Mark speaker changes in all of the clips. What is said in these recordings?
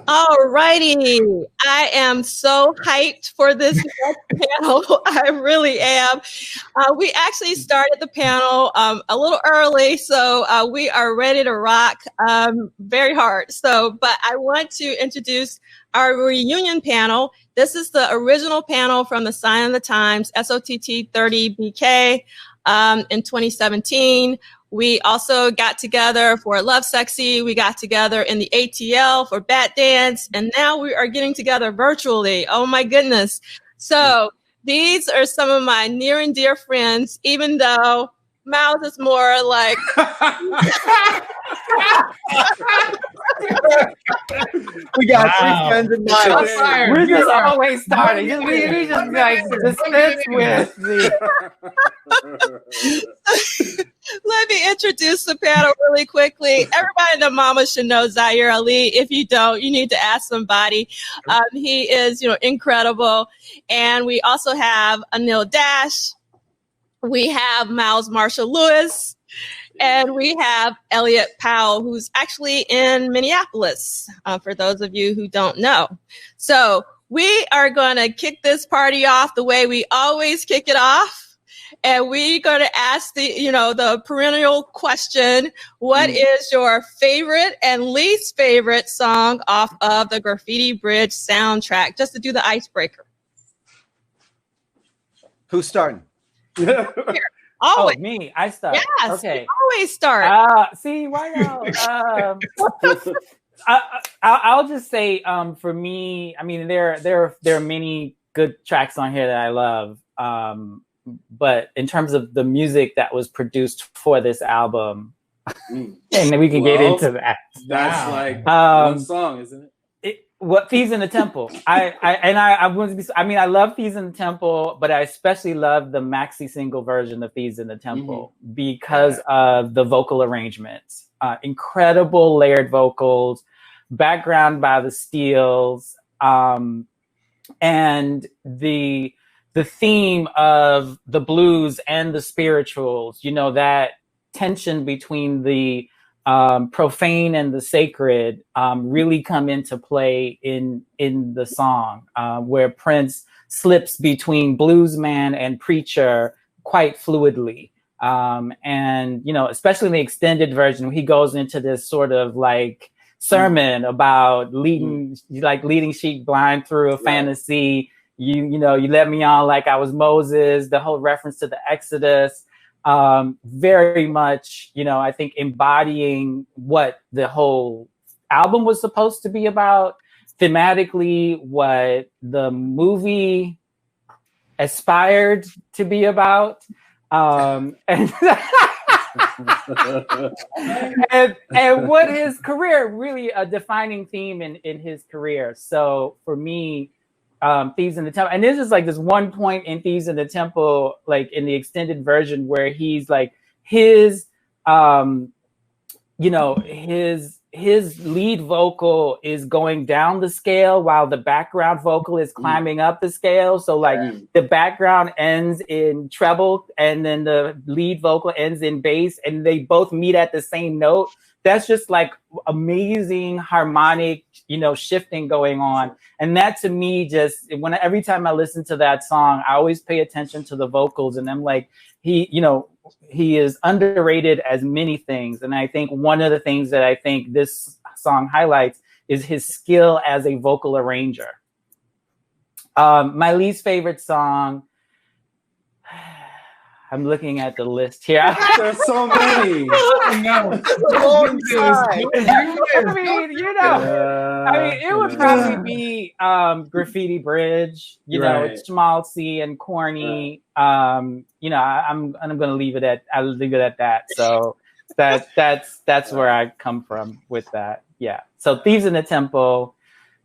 Speaker 1: All righty. I am so hyped for this next panel. I really am. We actually started the panel a little early, so we are ready to rock very hard. But I want to introduce our reunion panel. This is the original panel from the Sign of the Times, SOTT30BK in 2017. We also got together for Love Sexy. We got together in the ATL for Bat Dance. And now we are getting together virtually. Oh my goodness. So these are some of my near and dear friends, even though Miles is more like...
Speaker 2: We got 3 friends in Miles.
Speaker 3: We're just always starting. We just like dispense with the...
Speaker 1: Let me introduce the panel really quickly. Everybody in the mama should know Zaheer Ali. If you don't, you need to ask somebody. He is, incredible. And we also have Anil Dash. We have Miles Marshall Lewis. And we have Elliott Powell, who's actually in Minneapolis, for those of you who don't know. So we are going to kick this party off the way we always kick it off. And we're going to ask the perennial question, what is your favorite and least favorite song off of the Graffiti Bridge soundtrack? Just to do the icebreaker.
Speaker 2: Who's starting?
Speaker 1: Always.
Speaker 3: Oh, me. I start.
Speaker 1: Yes,
Speaker 3: okay.
Speaker 1: Always start.
Speaker 3: See, why not? I'll just say, for me, I mean, there are many good tracks on here that I love. But in terms of the music that was produced for this album, and we can get into that.
Speaker 4: That's like one song, isn't it?
Speaker 3: What Thieves in the Temple? I love Thieves in the Temple, but I especially love the maxi single version of Thieves in the Temple because of the vocal arrangements. Incredible layered vocals, background by the Steels, and the theme of the blues and the spirituals, that tension between the profane and the sacred really come into play in the song, where Prince slips between bluesman and preacher quite fluidly. And, especially in the extended version, he goes into this sort of like sermon about leading sheep blind through a fantasy. You let me on like I was Moses, the whole reference to the Exodus, very much, I think embodying what the whole album was supposed to be about, thematically, what the movie aspired to be about. And what his career, really a defining theme in his career. So for me, Thieves in the Temple, and this is like this one point in Thieves in the Temple, like in the extended version, where he's like his lead vocal is going down the scale while the background vocal is climbing up the scale. So like the background ends in treble and then the lead vocal ends in bass, and they both meet at the same note. That's just like amazing harmonic, shifting going on. And that to me, every time I listen to that song, I always pay attention to the vocals, and I'm like, he is underrated as many things. And I think one of the things that I think this song highlights is his skill as a vocal arranger. My least favorite song, I'm looking at the list here.
Speaker 4: There's so many.
Speaker 3: It would probably be Graffiti Bridge. It's schmaltzy and corny. I'm gonna leave it at that. So that's where I come from with that. Yeah. So Thieves in the Temple,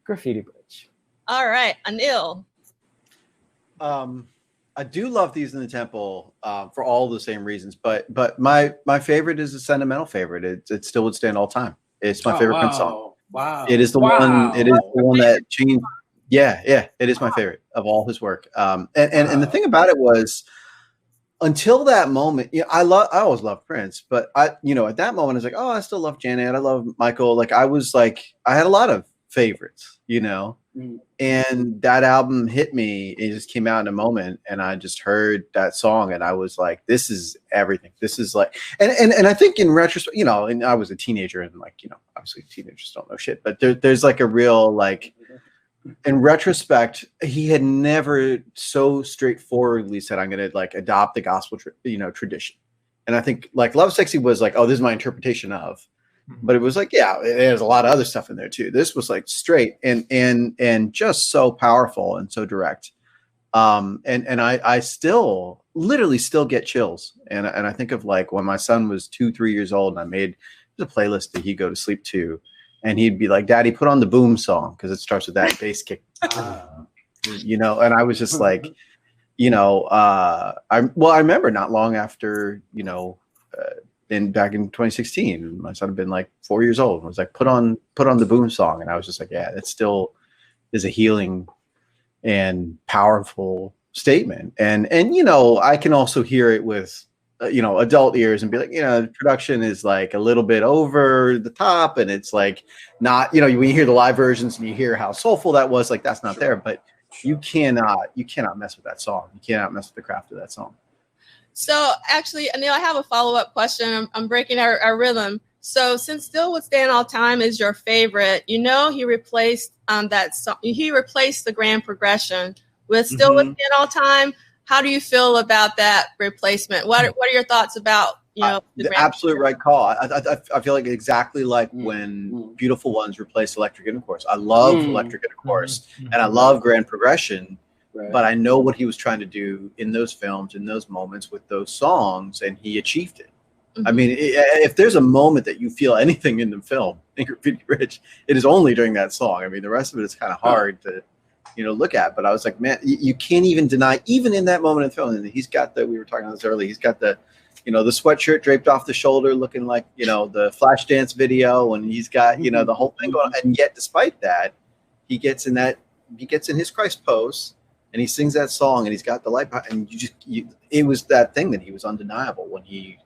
Speaker 3: Graffiti Bridge.
Speaker 1: All right, Anil.
Speaker 2: I do love Thieves in the Temple for all the same reasons, but my favorite is a sentimental favorite. It still would stand all time. It's my favorite Prince song.
Speaker 4: Wow.
Speaker 2: It is the one. It is the one that changed. Yeah. It is my favorite of all his work. And the thing about it was, until that moment, I always loved Prince, but at that moment I was like, oh, I still love Janet. I love Michael. Like I had a lot of favorites, you know. And that album hit me. It just came out in a moment, and I just heard that song, and I was like, "This is everything." This is like, and I think in retrospect, you know, and I was a teenager, and like, you know, obviously teenagers don't know shit, but there's like a real like, in retrospect, he had never so straightforwardly said, "I'm going to like adopt the gospel, tradition." And I think like Lovesexy was like, "Oh, this is my interpretation of." But it was like, yeah, there's a lot of other stuff in there too. This was like straight and just so powerful and so direct. And I still literally still get chills. And I think of like when my son was 2-3 years old, and I made a playlist that he'd go to sleep to, and he'd be like, "Daddy, put on the Boom song," because it starts with that bass kick, you know. And I was just like, you know, I remember not long after, you know, back in 2016, my son had been like 4 years old. I was like, put on the Boom song. And I was just like, yeah, it still is a healing and powerful statement. And, you know, I can also hear it with, you know, adult ears and be like, you know, the production is like a little bit over the top. And it's like not, you know, when you hear the live versions and you hear how soulful that was, like that's not there, but you cannot mess with that song. You cannot mess with the craft of that song.
Speaker 1: So actually, Anil, I have a follow-up question. I'm breaking our rhythm. So since Still Would Stand All Time is your favorite, you know, he replaced that song. He replaced the grand progression with Still Would Stand All Time. How do you feel about that replacement? What are your thoughts about, you know,
Speaker 2: the absolute right call? I feel like exactly like when Beautiful Ones replaced Electric Intercourse. I love Electric Intercourse and I love grand progression. Right. But I know what he was trying to do in those films, in those moments with those songs, and he achieved it. I mean, if there's a moment that you feel anything in the film, in Graffiti Bridge, it is only during that song. I mean, the rest of it is kind of hard to, you know, look at. But I was like, man, you can't even deny, even in that moment in the film, and he's got we were talking about this earlier, he's got the, you know, the sweatshirt draped off the shoulder looking like, you know, the Flashdance video, and he's got, you know, the whole thing going on. And yet, despite that, he gets in his Christ pose, and he sings that song, and he's got the light, and it was that thing that he was undeniable when he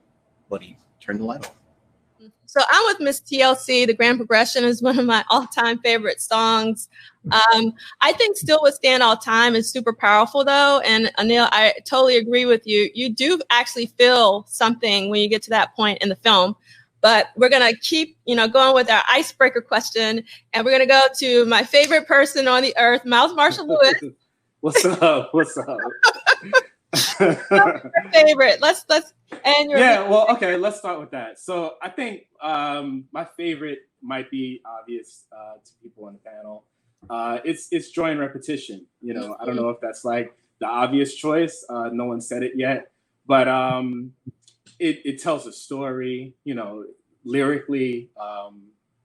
Speaker 2: turned the light on.
Speaker 1: So I'm with Miss TLC. The Grand Progression is one of my all-time favorite songs. I think Still Would Stand All Time is super powerful, though. And Anil, I totally agree with you. You do actually feel something when you get to that point in the film. But we're going to keep, you know, going with our icebreaker question. And we're going to go to my favorite person on the earth, Miles Marshall Lewis.
Speaker 4: What's up? What's up?
Speaker 1: Your favorite. Let's and your
Speaker 4: well, okay, let's start with that. So I think my favorite might be obvious to people on the panel. It's Joy and Repetition. You know, I don't know if that's like the obvious choice. No one said it yet, but it tells a story, you know, lyrically,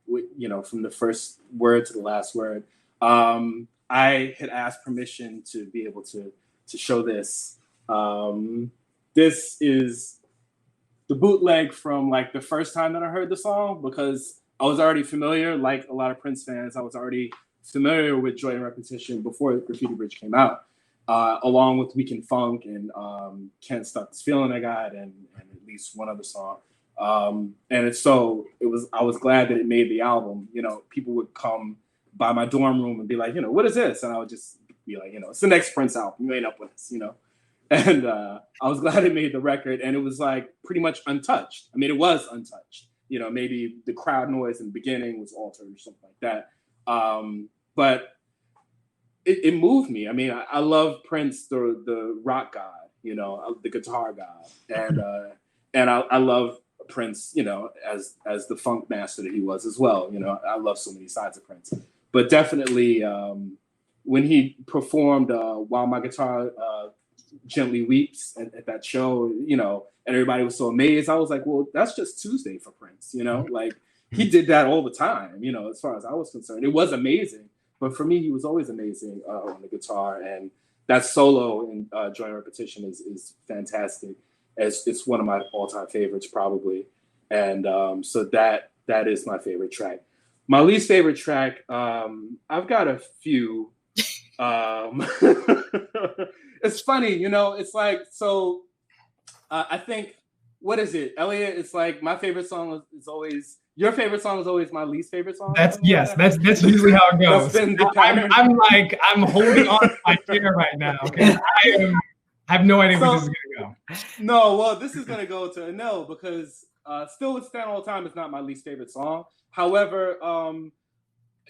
Speaker 4: you know, from the first word to the last word. I had asked permission to be able to show this. This is the bootleg from like the first time that I heard the song, because I was already familiar, like a lot of Prince fans, I was already familiar with Joy and Repetition before Graffiti Bridge came out, along with Weekend Funk and Can't Stop This Feeling I Got, and at least one other song. And I was glad that it made the album. You know, people would come by my dorm room and be like, you know, what is this? And I would just be like, you know, it's the next Prince album. You ain't up with us, you know. And I was glad it made the record, and it was like pretty much untouched. I mean, it was untouched. You know, maybe the crowd noise in the beginning was altered or something like that. But it moved me. I mean, I love Prince, the rock god, you know, the guitar god, and I love Prince, you know, as the funk master that he was as well. You know, I love so many sides of Prince, but definitely when he performed "While My Guitar Gently Weeps" at that show, you know, and everybody was so amazed. I was like, well, that's just Tuesday for Prince, you know, like he did that all the time, you know, as far as I was concerned. It was amazing, but for me, he was always amazing on the guitar, and that solo in Joy and Repetition is fantastic. It's one of my all-time favorites, probably, and so that is my favorite track. My least favorite track, I've got a few. It's funny, you know, it's like, so I think what is it, Elliott? It's like my favorite song is always your favorite song is always my least favorite song.
Speaker 5: That's usually how it goes.
Speaker 4: That's been the pattern.
Speaker 5: I'm holding on to my chair right now because I have no idea where this is gonna go.
Speaker 4: No, well, this is gonna go to Anil because Still Would Stand All the Time is not my least favorite song. However,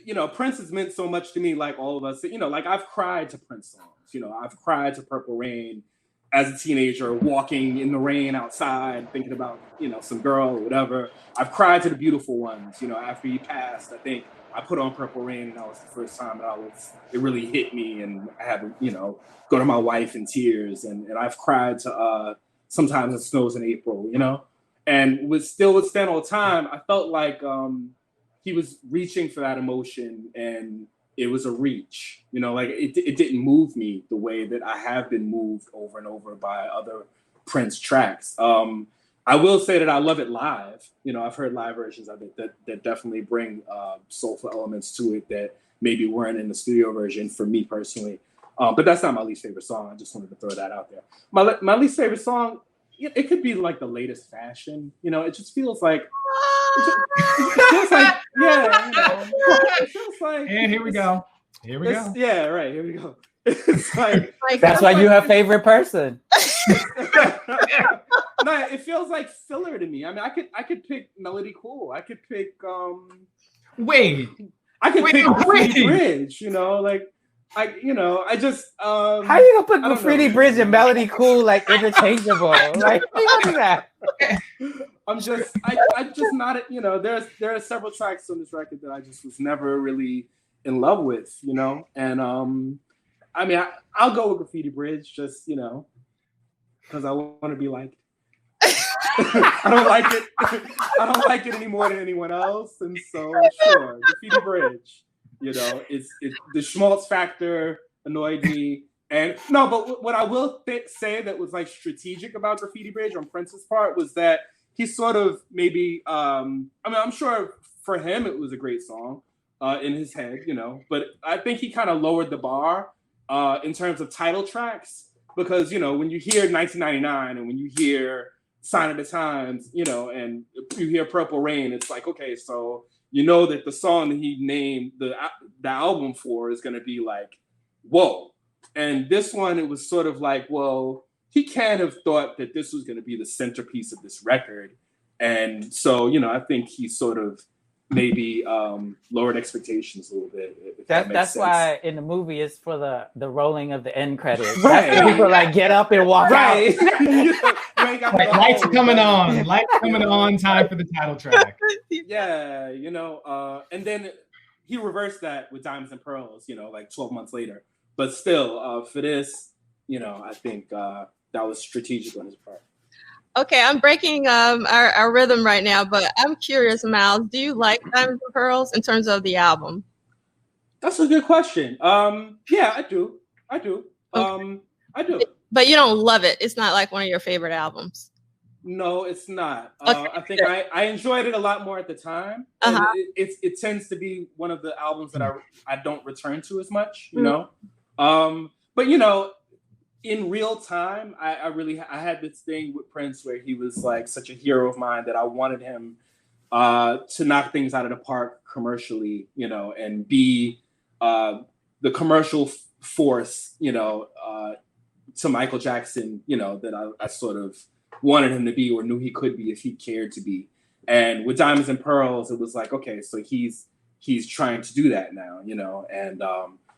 Speaker 4: you know, Prince has meant so much to me, like all of us. You know, like I've cried to Prince songs. You know, I've cried to Purple Rain as a teenager, walking in the rain outside, thinking about, you know, some girl or whatever. I've cried to the Beautiful Ones. You know, after he passed, I think I put on Purple Rain, and that was the first time that it really hit me, and I had to, you know, go to my wife in tears. And I've cried to Sometimes It Snows in April, you know? And with Still Would Stand All the Time, I felt like he was reaching for that emotion, and it was a reach, you know, like it didn't move me the way that I have been moved over and over by other Prince tracks. I will say that I love it live. You know, I've heard live versions of it that definitely bring soulful elements to it that maybe weren't in the studio version for me personally. But that's not my least favorite song. I just wanted to throw that out there. My least favorite song, it could be like the latest fashion. You know, it just feels like, it feels like, yeah, you know, it feels like.
Speaker 5: And here we go. Here we go.
Speaker 4: Yeah, right. Here we go. It's like
Speaker 3: that's why you have favorite person.
Speaker 4: No, it feels like filler to me. I mean, I could pick Melody Cool. I could pick
Speaker 5: Wait.
Speaker 4: I could pick Graffiti Bridge. You know, like I just
Speaker 3: how you gonna put Graffiti Bridge and Melody Cool like interchangeable? Like what is that?
Speaker 4: I'm just not, you know, there are several tracks on this record that I just was never really in love with, you know, and I mean I'll go with Graffiti Bridge, just, you know, because I want to be liked. I don't like it. I don't like it any more than anyone else, and so sure, Graffiti Bridge. You know, it's the schmaltz factor annoyed me. And no, but what I will say that was like strategic about Graffiti Bridge on Prince's part was that he sort of maybe, I mean, I'm sure for him it was a great song in his head, you know, but I think he kind of lowered the bar in terms of title tracks, because, you know, when you hear 1999 and when you hear Sign of the Times, you know, and you hear Purple Rain, it's like, okay, so you know that the song that he named the album for is going to be like, whoa. And this one, it was sort of like, well, he can't have thought that this was going to be the centerpiece of this record. And so, you know, I think he sort of maybe lowered expectations a little bit.
Speaker 3: That's why in the movie it's for the rolling of the end credits.
Speaker 4: Right.
Speaker 3: That's people like get up and walk
Speaker 4: right.
Speaker 3: out.
Speaker 5: Lights coming on. Lights coming on. Time for the title track.
Speaker 4: Yeah, you know, and then he reversed that with Diamonds and Pearls, you know, like 12 months later. But still, for this, you know, I think that was strategic on his part.
Speaker 1: Okay, I'm breaking our rhythm right now, but I'm curious, Miles, do you like Diamonds and Pearls in terms of the album?
Speaker 4: That's a good question. Yeah, I do. Okay. I do.
Speaker 1: But you don't love it. It's not like one of your favorite albums.
Speaker 4: No, it's not.
Speaker 1: Okay.
Speaker 4: I think I enjoyed it a lot more at the time.
Speaker 1: Uh-huh.
Speaker 4: It tends to be one of the albums that I don't return to as much, you know. But you know, in real time, I had this thing with Prince where he was like such a hero of mine that I wanted him to knock things out of the park commercially, you know, and be the commercial force, you know, to Michael Jackson, you know, that I sort of wanted him to be or knew he could be if he cared to be. And with Diamonds and Pearls, it was like, okay, so he's trying to do that now, you know, and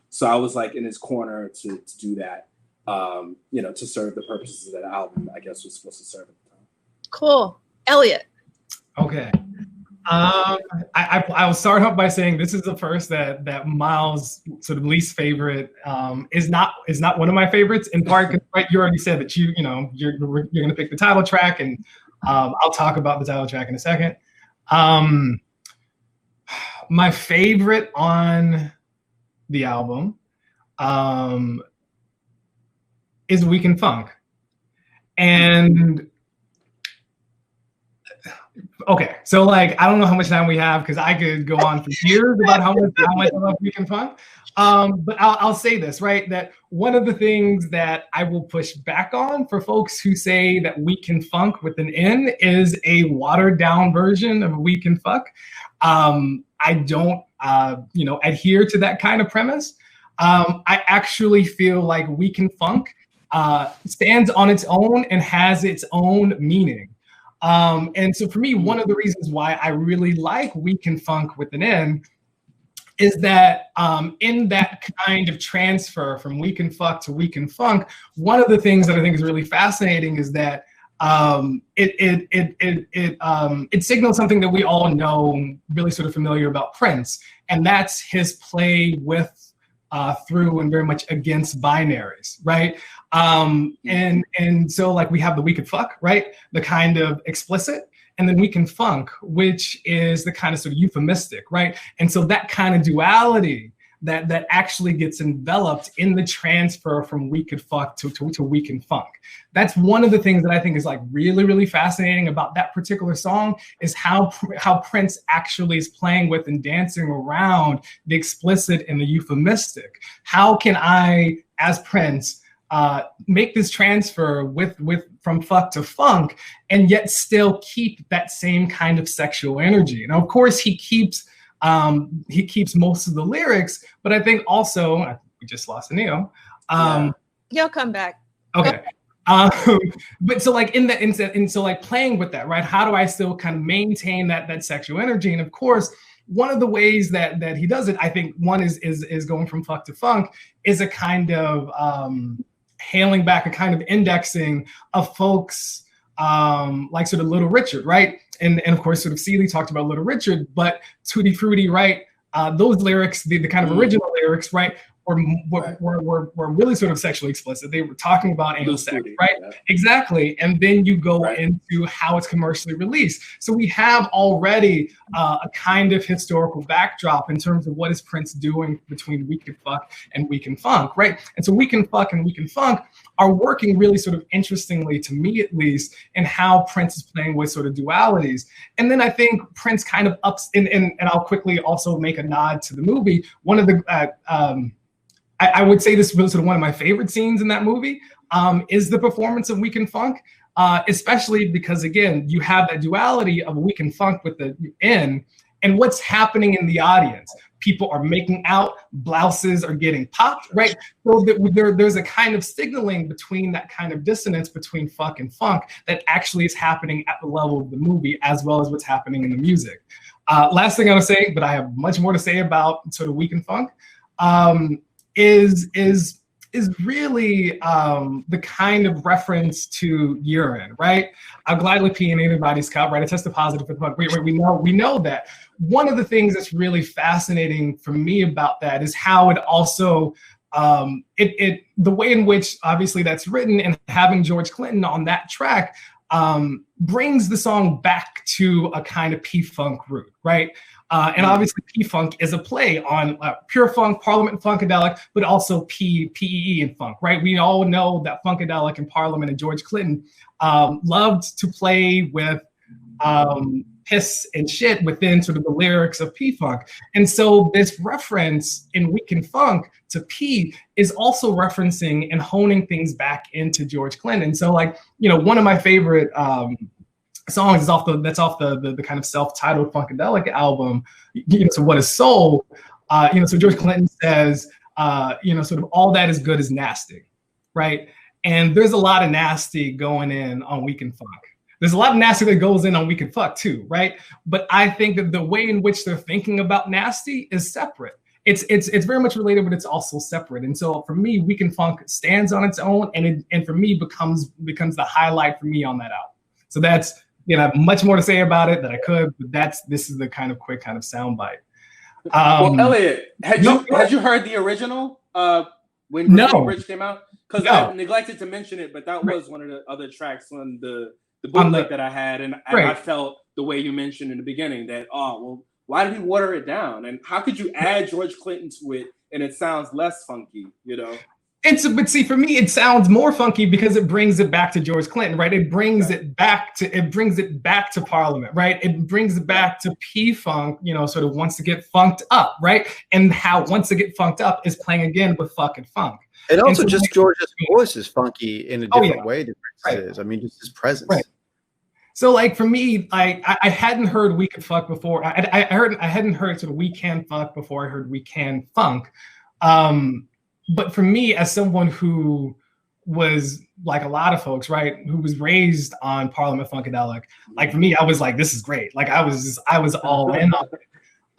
Speaker 4: so I was like in his corner to do that. You know, to serve the purposes that the album, I guess, was supposed to serve at the time.
Speaker 1: Cool. Elliott.
Speaker 5: Okay. I'll start off by saying this is the first that Miles' sort of least favorite is not one of my favorites, in part because right, you already said that you're going to pick the title track, and I'll talk about the title track in a second. My favorite on the album is Weekend Funk. And Okay, so like I don't know how much time we have because I could go on for years about how much I love Weak and Funk. But I'll say this, right? That one of the things that I will push back on for folks who say that Weak and Funk with an N is a watered down version of Weak and Fuck. I don't, adhere to that kind of premise. I actually feel like Weak and Funk stands on its own and has its own meaning. And so for me, one of the reasons why I really like Weak and Funk with an N is that in that kind of transfer from Weak and Fuck to Weak and Funk, one of the things that I think is really fascinating is that it signals something that we all know, really sort of familiar about Prince, and that's his play with, through, and very much against binaries, right? And so like we have the Weak and Fuck, right? The kind of explicit, and then Weak and Funk, which is the kind of sort of euphemistic, right? And so that kind of duality that actually gets enveloped in the transfer from Weak and Fuck to Weak and Funk. That's one of the things that I think is like really, really fascinating about that particular song is how Prince actually is playing with and dancing around the explicit and the euphemistic. How can I, as Prince, make this transfer with from fuck to funk and yet still keep that same kind of sexual energy? And of course he keeps most of the lyrics, but I think also we just lost Anil.
Speaker 1: You'll come back.
Speaker 5: Okay. But so like so like playing with that, right? How do I still kind of maintain that sexual energy? And of course, one of the ways that he does it, I think one is going from fuck to funk, is a kind of hailing back, a kind of indexing of folks like sort of Little Richard, right? And of course, sort of Seeley talked about Little Richard, but Tutti Frutti, right? Those lyrics, the kind of original lyrics, right, were really sort of sexually explicit. They were talking about anal sex, right? Yeah. Exactly. And then you go into how it's commercially released. So we have already a kind of historical backdrop in terms of what is Prince doing between Weak and Fuck and Weak and Funk, right? And so Weak and Fuck and Weak and Funk are working really sort of interestingly, to me at least, in how Prince is playing with sort of dualities. And then I think Prince kind of ups, and I'll quickly also make a nod to the movie. One of the, I would say this was sort of one of my favorite scenes in that movie, is the performance of Weak and Funk, especially because, again, you have that duality of Weak and Funk with the N, and what's happening in the audience. People are making out, blouses are getting popped, right? So there's a kind of signaling between that kind of dissonance between fuck and funk that actually is happening at the level of the movie as well as what's happening in the music. Last thing I want to say, but I have much more to say about sort of Weak and Funk, is really the kind of reference to urine, right? I'll gladly pee in anybody's cup, right? I tested positive for the funk. We know that. One of the things that's really fascinating for me about that is how it also, the way in which obviously that's written, and having George Clinton on that track brings the song back to a kind of P-Funk root, right? And obviously P-Funk is a play on pure funk, Parliament and Funkadelic, but also P-E-E and funk, right? We all know that Funkadelic and Parliament and George Clinton loved to play with piss and shit within sort of the lyrics of P-Funk. And so this reference in Weak and Funk to P is also referencing and honing things back into George Clinton. So like, one of my favorite songs is off the kind of self-titled Funkadelic album, so What Is Soul? So George Clinton says, sort of all that is good is nasty, right? And there's a lot of nasty going in on Weak and Funk. There's a lot of nasty that goes in on Weak and Fuck too, right? But I think that the way in which they're thinking about nasty is separate. It's very much related, but it's also separate. And so for me, Weak and Funk stands on its own, and for me becomes the highlight for me on that album. So that's, I have much more to say about it than I could, but this is the kind of quick kind of soundbite.
Speaker 4: Well, Elliott, had you heard the original when Graffiti Bridge came out? Because I neglected to mention it, but that was one of the other tracks on the bootleg that I had, and I felt the way you mentioned in the beginning that, why did he water it down? And how could you add George Clinton to it and it sounds less funky,
Speaker 5: But see, for me, it sounds more funky because it brings it back to George Clinton, right? It brings it back to Parliament, right? It brings it back to P-Funk, sort of wants to get funked up, right? And how wants to get funked up is playing again with fucking funk.
Speaker 2: And also, just George's voice is funky in a different way than Prince's is. I mean, just his presence.
Speaker 5: Right. So, like, for me, I hadn't heard "We Can Fuck" before. I hadn't heard sort of "We Can Fuck" before I heard "We Can Funk." But for me, as someone who was like a lot of folks, right, who was raised on Parliament Funkadelic, like for me, I was like, this is great. Like I was all in on it.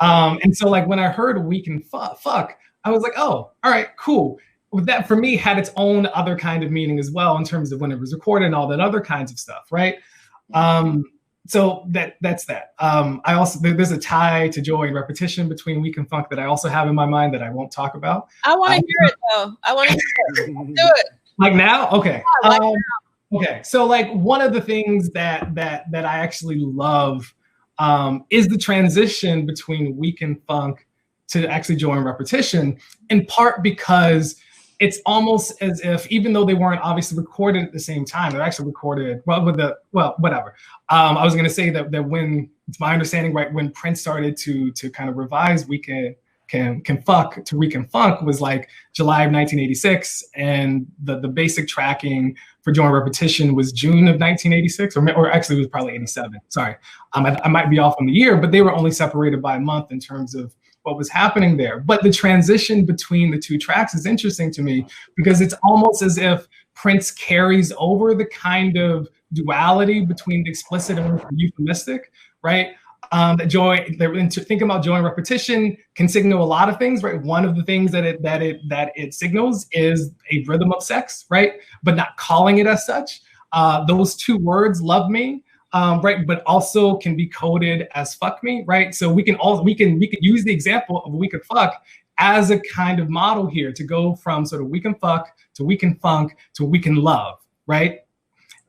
Speaker 5: And so like when I heard "We Can Fuck," I was like, oh, all right, cool. That for me had its own other kind of meaning as well in terms of when it was recorded and all that other kinds of stuff, right? So that's that. I also there's a tie to joy and repetition between "We Can Funk" that I also have in my mind that I won't talk about.
Speaker 1: I want to hear it though. I want to hear it. Do it.
Speaker 5: Like now? Okay.
Speaker 1: Yeah, like now.
Speaker 5: Okay. So like one of the things that I actually love is the transition between "We Can Funk" to actually joy and repetition, in part because it's almost as if, even though they weren't obviously recorded at the same time, they're actually recorded whatever. I was going to say that when it's my understanding, right, when Prince started to kind of revise "We Can Fuck" to "We Can Funk" was like July of 1986, and the basic tracking for joy and repetition was June of 1986, or actually it was probably 87. Sorry, I might be off on the year, but they were only separated by a month in terms of what was happening there. But the transition between the two tracks is interesting to me because it's almost as if Prince carries over the kind of duality between the explicit and the euphemistic, right? Thinking about joy and repetition can signal a lot of things, right? One of the things that it signals is a rhythm of sex, right? But not calling it as such. Those two words, "love me," right, but also can be coded as "fuck me," right? So we can use the example of "We Can Fuck" as a kind of model here to go from sort of "We Can Fuck" to "We Can Funk" to "We Can Love," right?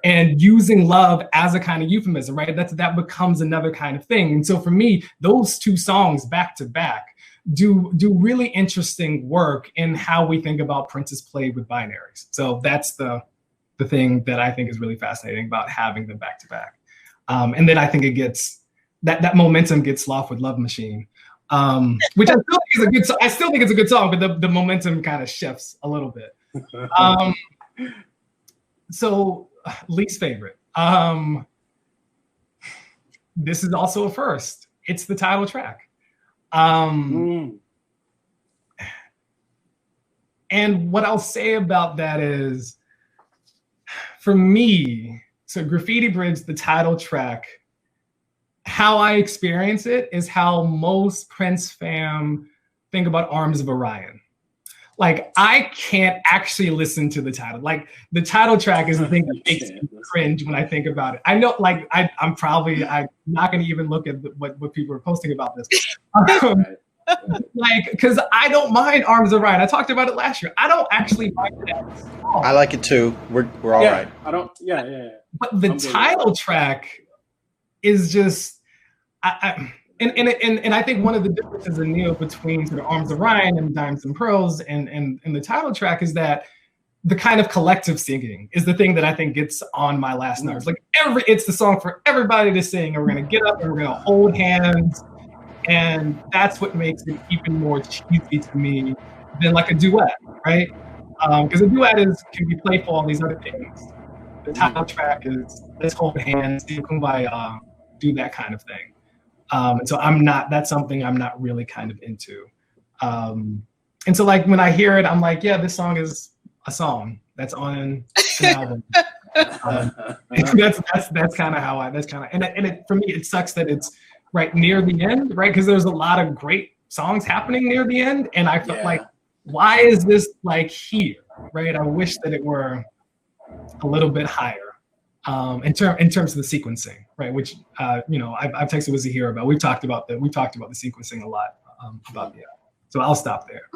Speaker 5: And using love as a kind of euphemism, right? That becomes another kind of thing. And so for me, those two songs back to back do really interesting work in how we think about Prince's play with binaries. So that's the thing that I think is really fascinating about having them back to back. And then I think it gets that momentum gets lost with "Love Machine," which I still think is a good song. I still think it's a good song, but the momentum kind of shifts a little bit. So least favorite. This is also a first. It's the title track. And what I'll say about that is, for me, so Graffiti Bridge, the title track, how I experience it is how most Prince fam think about Arms of Orion. Like, I can't actually listen to the title. Like, the title track is the thing that makes me cringe when I think about it. I know, like, I'm not going to even look at what people are posting about this. Like, because I don't mind Arms of Orion. I talked about it last year. I don't actually mind that song.
Speaker 2: I like it too. We're all right.
Speaker 4: I don't. Yeah.
Speaker 5: But the title track is just, and I think one of the differences in Neil between sort of Arms of Orion and Diamonds and Pearls and the title track is that the kind of collective singing is the thing that I think gets on my last nerves. Like, it's the song for everybody to sing, and we're gonna get up and we're gonna hold hands. And that's what makes it even more cheesy to me than like a duet, right? Because a duet can be playful, all these other things. The title track is let's hold hands, do kumbaya, do that kind of thing. And so that's something I'm not really kind of into. And so like when I hear it, I'm like, yeah, this song is a song that's on an album. That's kind of how and for me, it sucks that it's right near the end, right? Because there's a lot of great songs happening near the end. And I felt like, why is this like here, right? I wish that it were a little bit higher in terms of the sequencing, right? Which, I've texted with Zaheer about. We've talked about the sequencing a lot about the album. So I'll stop there.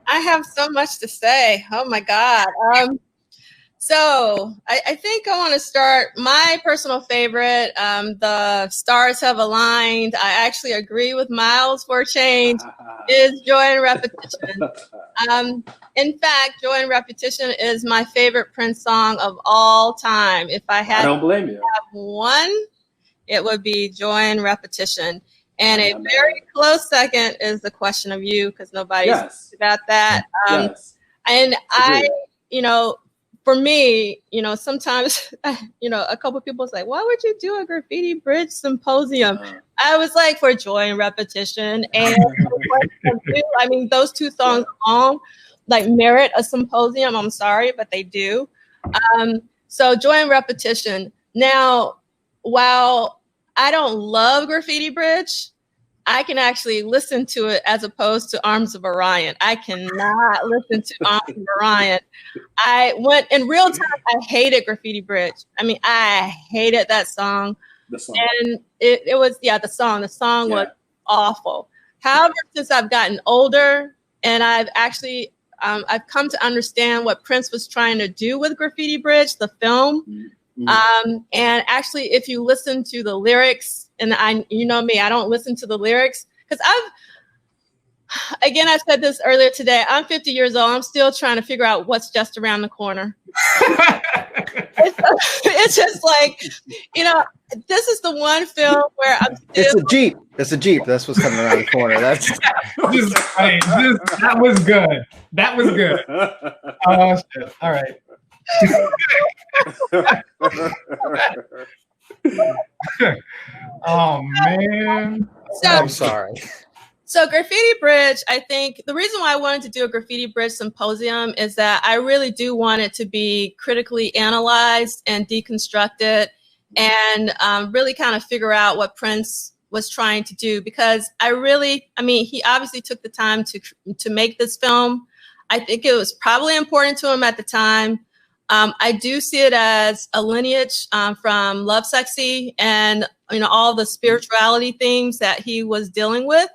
Speaker 1: I have so much to say. Oh my God. So I think I want to start my personal favorite. The stars have aligned. I actually agree with Miles for a change. Is Joy and Repetition. In fact, Joy and Repetition is my favorite Prince song of all time. If I had
Speaker 4: I don't blame you.
Speaker 1: to have one, it would be Joy and Repetition. And a very close second is The Question of You, because nobody's talked about that. And I, for me, sometimes, a couple of people say, why would you do a Graffiti Bridge symposium? I was like, for Joy and Repetition. And I mean, those two songs alone, like, merit a symposium. I'm sorry, but they do. So Joy and Repetition. Now, while I don't love Graffiti Bridge, I can actually listen to it as opposed to Arms of Orion. I cannot listen to Arms of Orion. I went in real time. I hated Graffiti Bridge. I mean, I hated that song.
Speaker 4: The song.
Speaker 1: And it was, the song. The song was awful. However, since I've gotten older and I've actually, I've come to understand what Prince was trying to do with Graffiti Bridge, the film. Mm-hmm. And actually, if you listen to the lyrics, and you know me, I don't listen to the lyrics because I said this earlier today, I'm 50 years old. I'm still trying to figure out what's just around the corner. It's just like, this is the one film where I'm still.
Speaker 2: It's a Jeep. It's a Jeep. That's what's coming around the corner. That's
Speaker 5: that was good. That was good. Oh, shit. All right. Oh man.
Speaker 2: I'm sorry.
Speaker 1: So Graffiti Bridge, I think the reason why I wanted to do a Graffiti Bridge symposium is that I really do want it to be critically analyzed and deconstructed and really kind of figure out what Prince was trying to do, because he obviously took the time to make this film. I think it was probably important to him at the time. I do see it as a lineage from Lovesexy and all the spirituality themes that he was dealing with,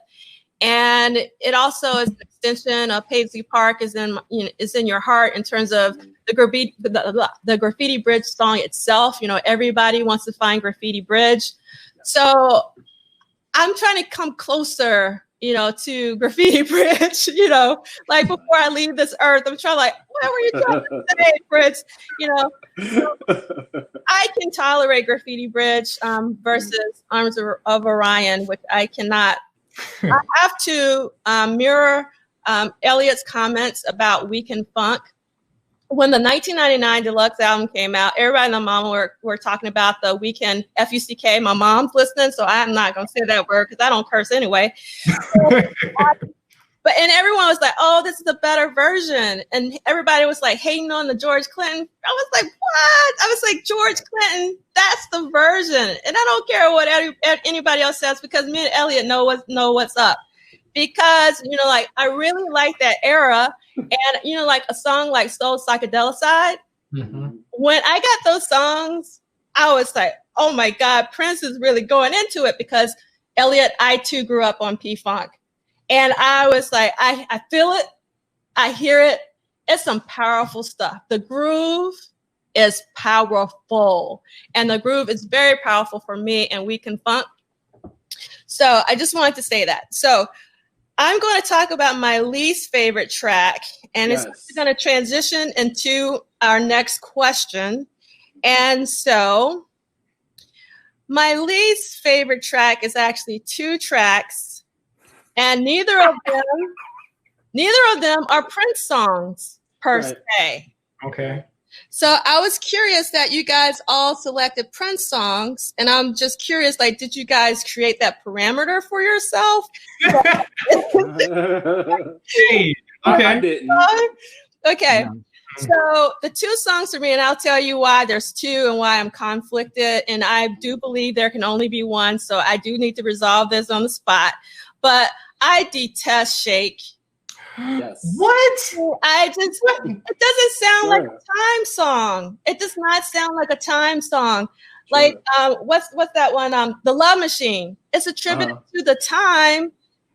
Speaker 1: and it also is an extension of Paisley Park is in your heart in terms of the Graffiti Bridge song itself. Everybody wants to find Graffiti Bridge, so I'm trying to come closer to Graffiti Bridge, like before I leave this earth, I'm trying what were you doing today, Bridge? I can tolerate Graffiti Bridge versus Arms of Orion, which I cannot. I have to mirror Elliott's comments about Weekend Funk. When the 1999 deluxe album came out, everybody and their mama were talking about the Weekend, F-U-C-K. My mom's listening, so I'm not going to say that word because I don't curse anyway. And everyone was like, oh, this is a better version. And everybody was like hating on the George Clinton. I was like, what? I was like, George Clinton, that's the version. And I don't care what anybody else says because me and Elliott know what's up. Because, I really like that era. And, like a song like Soul Psychedelicide, when I got those songs, I was like, oh my God, Prince is really going into it because Elliott, I too grew up on P-Funk. And I was like, I feel it. I hear it. It's some powerful stuff. The groove is powerful. And the groove is very powerful for me and Weekend Funk. So I just wanted to say that. So I'm going to talk about my least favorite track, and it's going to transition into our next question. And so my least favorite track is actually two tracks, and neither of them are Prince songs per se.
Speaker 5: Okay.
Speaker 1: So I was curious that you guys all selected Prince songs, and I'm just curious, did you guys create that parameter for yourself?
Speaker 5: Hey, okay.
Speaker 4: I didn't.
Speaker 1: Okay.
Speaker 5: Yeah.
Speaker 1: So the two songs for me, and I'll tell you why there's two and why I'm conflicted, and I do believe there can only be one, so I do need to resolve this on the spot. But I detest Shake.
Speaker 4: Yes.
Speaker 5: What?
Speaker 1: It doesn't sound like a time song. It does not sound like a time song. Like what's that one? The Love Machine. It's attributed to the time.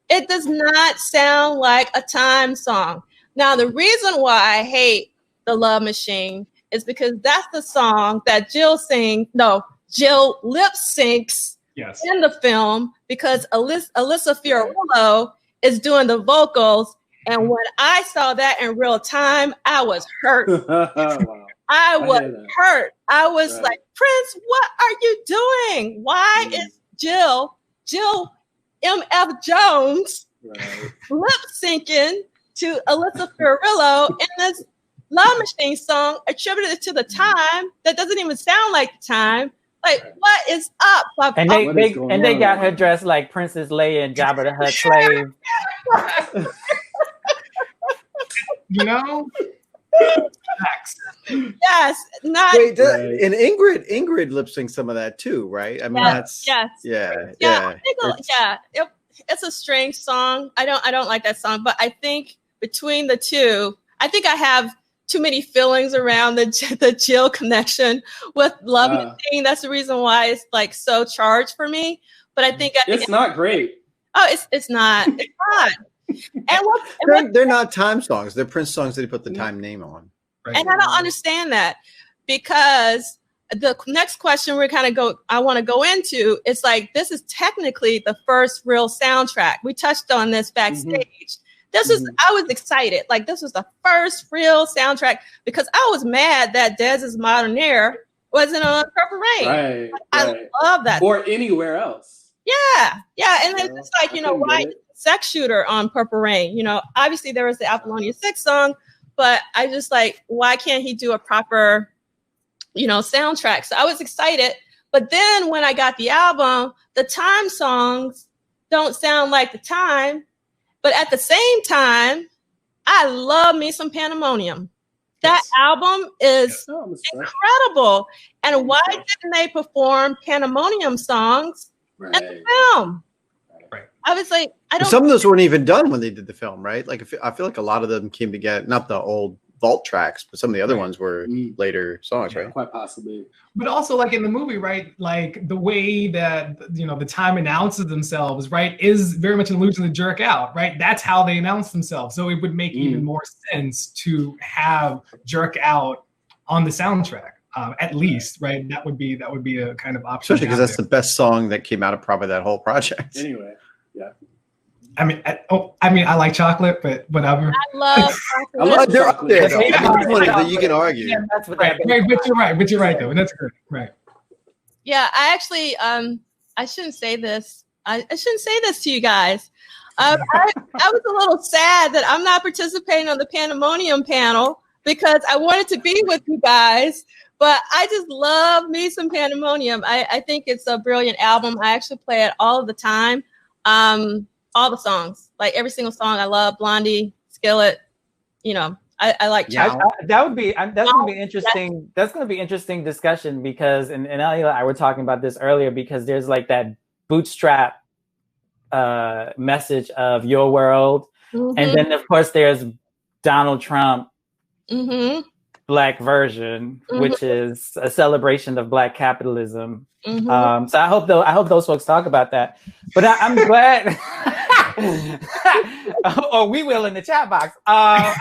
Speaker 1: It does not sound like a time song. Now, the reason why I hate The Love Machine is because that's the song that Jill lip syncs in the film, because Alyssa Fiorillo is doing the vocals. And when I saw that in real time, I was hurt.
Speaker 4: Wow.
Speaker 1: I was hurt. I was like, Prince, what are you doing? Why is Jill M.F. Jones lip syncing to Alyssa Fiorillo in this Love Machine song attributed to the time that doesn't even sound like the time? Like, what is up?
Speaker 3: And they got her dressed like Princess Leia and Jabba the Hutt slave.
Speaker 5: You know?
Speaker 1: Yes, not.
Speaker 2: Wait, and Ingrid lip syncs some of that too, right? I mean,
Speaker 1: It's a strange song. I don't like that song, but I think between the two, I think I have too many feelings around the Jill connection with Love Machine. That's the reason why it's like so charged for me. But I think
Speaker 4: it's not great.
Speaker 1: Oh, it's not. It's not. And
Speaker 2: they're not time songs. They're Prince songs that he put the time name on.
Speaker 1: Right. And I don't understand that, because the next question I want to go into, it's like, this is technically the first real soundtrack. We touched on this backstage. I was excited. Like, this was the first real soundtrack, because I was mad that Dez's Modern Air wasn't on Purple Rain.
Speaker 4: Right.
Speaker 1: I love that.
Speaker 4: Or anywhere else.
Speaker 1: Yeah. And then it's like, why Sex Shooter on Purple Rain? Obviously there was the Apollonia 6 song, but I just like, why can't he do a proper, soundtrack? So I was excited. But then when I got the album, the time songs don't sound like the time. But at the same time, I love me some Pandemonium. That album is incredible. And why didn't they perform Pandemonium songs in the film?
Speaker 5: Right.
Speaker 1: I was like, I don't.
Speaker 2: Some of those weren't even done when they did the film, right? Like, I feel like a lot of them came together, not the old vault tracks, but some of the other ones were later songs, right?
Speaker 4: Quite possibly.
Speaker 5: But also, like in the movie, right? Like the way that the time announces themselves, right, is very much an allusion to Jerk Out, right? That's how they announce themselves. So it would make even more sense to have Jerk Out on the soundtrack, at least, right? That would be a kind of option.
Speaker 2: Especially because that's the best song that came out of probably that whole project.
Speaker 4: Anyway, yeah.
Speaker 5: I mean, I like chocolate, but whatever.
Speaker 1: I love chocolate.
Speaker 2: They're up there, though. That you can argue.
Speaker 5: Yeah, that's what right, but you're right, though. That's good. Right.
Speaker 1: Yeah, I actually, I shouldn't say this. I shouldn't say this to you guys. I was a little sad that I'm not participating on the Pandemonium panel, because I wanted to be with you guys. But I just love me some Pandemonium. I think it's a brilliant album. I actually play it all of the time. All the songs, like every single song. I love Blondie, Skillet. I like.
Speaker 3: That's gonna be interesting. That's gonna be interesting discussion, because and Elliott and I were talking about this earlier, because there's like that bootstrap message of Your World, and then of course there's Donald Trump Black version, which is a celebration of Black capitalism. So I hope those folks talk about that. But I'm glad. Or we will in the chat box. I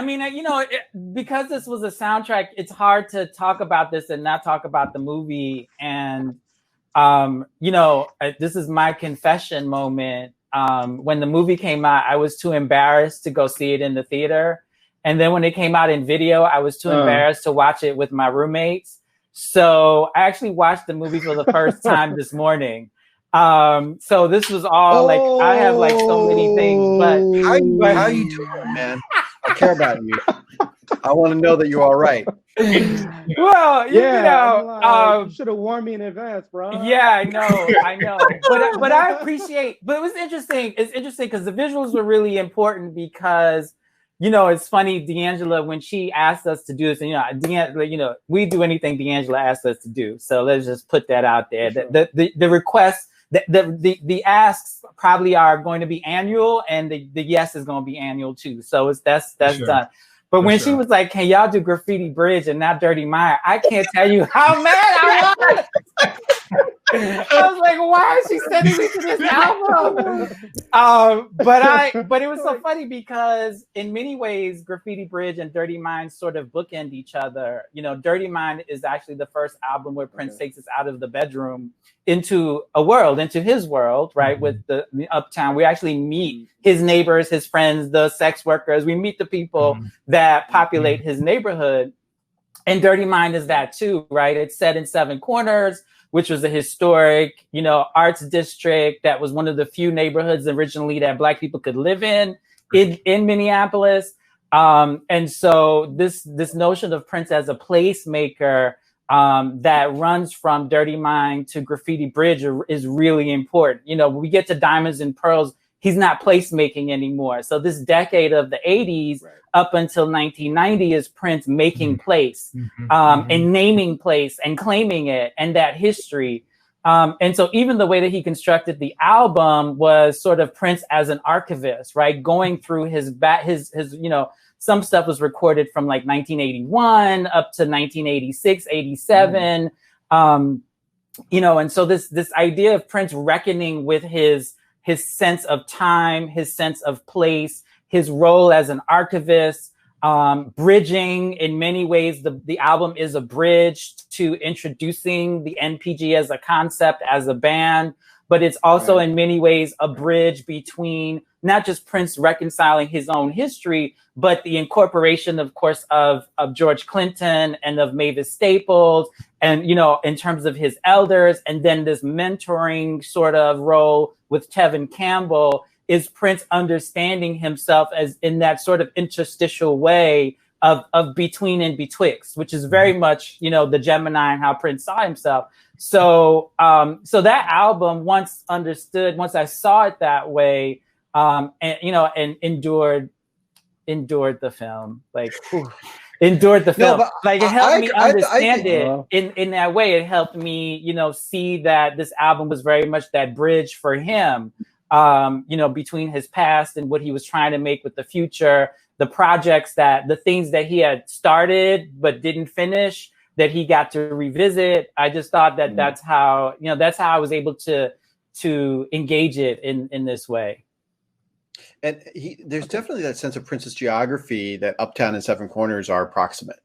Speaker 3: mean, because this was a soundtrack, it's hard to talk about this and not talk about the movie. And this is my confession moment. When the movie came out, I was too embarrassed to go see it in the theater. And then when it came out in video, I was too embarrassed to watch it with my roommates. So I actually watched the movie for the first time this morning. So this was all like, I have like so many things, but
Speaker 2: how you doing, man? I care about you. I want to know that you're all right.
Speaker 3: Well, you
Speaker 6: should have warned me in advance, bro.
Speaker 3: Yeah, I know. But I appreciate. But it was interesting. It's interesting because the visuals were really important, because it's funny, D'Angela, when she asked us to do this, and D'Angela, we do anything D'Angela asked us to do. So let's just put that out there. Sure. The requests, the asks probably are going to be annual, and the yes is going to be annual too. So that's sure. Done. But when she was like, "Can y'all do Graffiti Bridge and not Dirty Mind?" I can't tell you how mad I was. I was like, why is she sending me to this album? But it was so funny because in many ways, Graffiti Bridge and Dirty Mind sort of bookend each other. You know, Dirty Mind is actually the first album where Prince takes us out of the bedroom into a world, into his world, right? With the Uptown. We actually meet his neighbors, his friends, the sex workers. We meet the people that populate his neighborhood. And Dirty Mind is that too, right? It's set in Seven Corners, which was a historic, you know, arts district that was one of the few neighborhoods originally that Black people could live in Minneapolis. And so this notion of Prince as a placemaker that runs from Dirty Mind to Graffiti Bridge is really important. You know, when we get to Diamonds and Pearls, he's not placemaking anymore. So this decade of the 80s up until 1990 is Prince making place and naming place and claiming it and that history. And so even the way that he constructed the album was sort of Prince as an archivist, right? Going through his you know, some stuff was recorded from like 1981 up to 1986, 87. You know, and so this idea of Prince reckoning with his sense of time, his sense of place, his role as an archivist, bridging in many ways. The album is a bridge to introducing the NPG as a concept, as a band, but it's also in many ways a bridge between not just Prince reconciling his own history, but the incorporation, of course, of George Clinton and of Mavis Staples, and, you know, in terms of his elders, and then this mentoring sort of role with Tevin Campbell, is Prince understanding himself as in that sort of interstitial way of between and betwixt, which is very much, you know, the Gemini and how Prince saw himself. So that album, once I saw it that way, and, you know, and endured the film, like, endured the film.
Speaker 2: No,
Speaker 3: like it helped me understand it in that way. It helped me, you know, see that this album was very much that bridge for him, you know, between his past and what he was trying to make with the future, the projects the things that he had started but didn't finish that he got to revisit. I just thought that that's how I was able to engage it in this way.
Speaker 2: And there's definitely that sense of Prince's geography that Uptown and Seven Corners are proximate,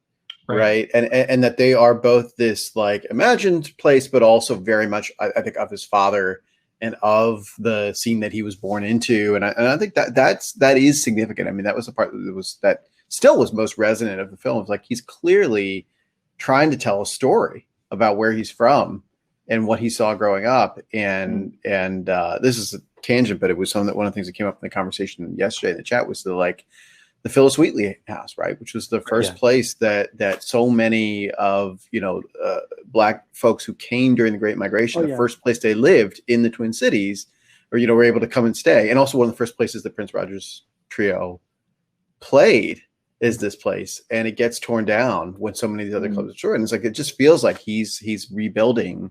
Speaker 2: right? And that they are both this like imagined place, but also very much, I think, of his father and of the scene that he was born into. And I think that is significant. I mean, that was the part that still was most resonant of the film. It's like he's clearly trying to tell a story about where he's from and what he saw growing up. And this is a tangent, but it was one of the things that came up in the conversation yesterday in the chat was the Phyllis Wheatley house, right? Which was the first place that so many of, you know, Black folks who came during the Great Migration, the first place they lived in the Twin Cities, or, you know, were able to come and stay. And also one of the first places the Prince Rogers Trio played is this place. And it gets torn down when so many of the other clubs are destroyed. And it's like, it just feels like he's rebuilding,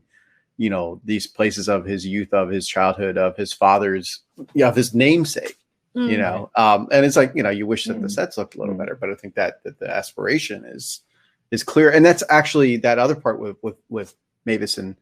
Speaker 2: you know, these places of his youth, of his childhood, of his father's, of his namesake, you know? And it's like, you know, you wish that the sets looked a little better, but I think that the aspiration is clear. And that's actually that other part with Mavis and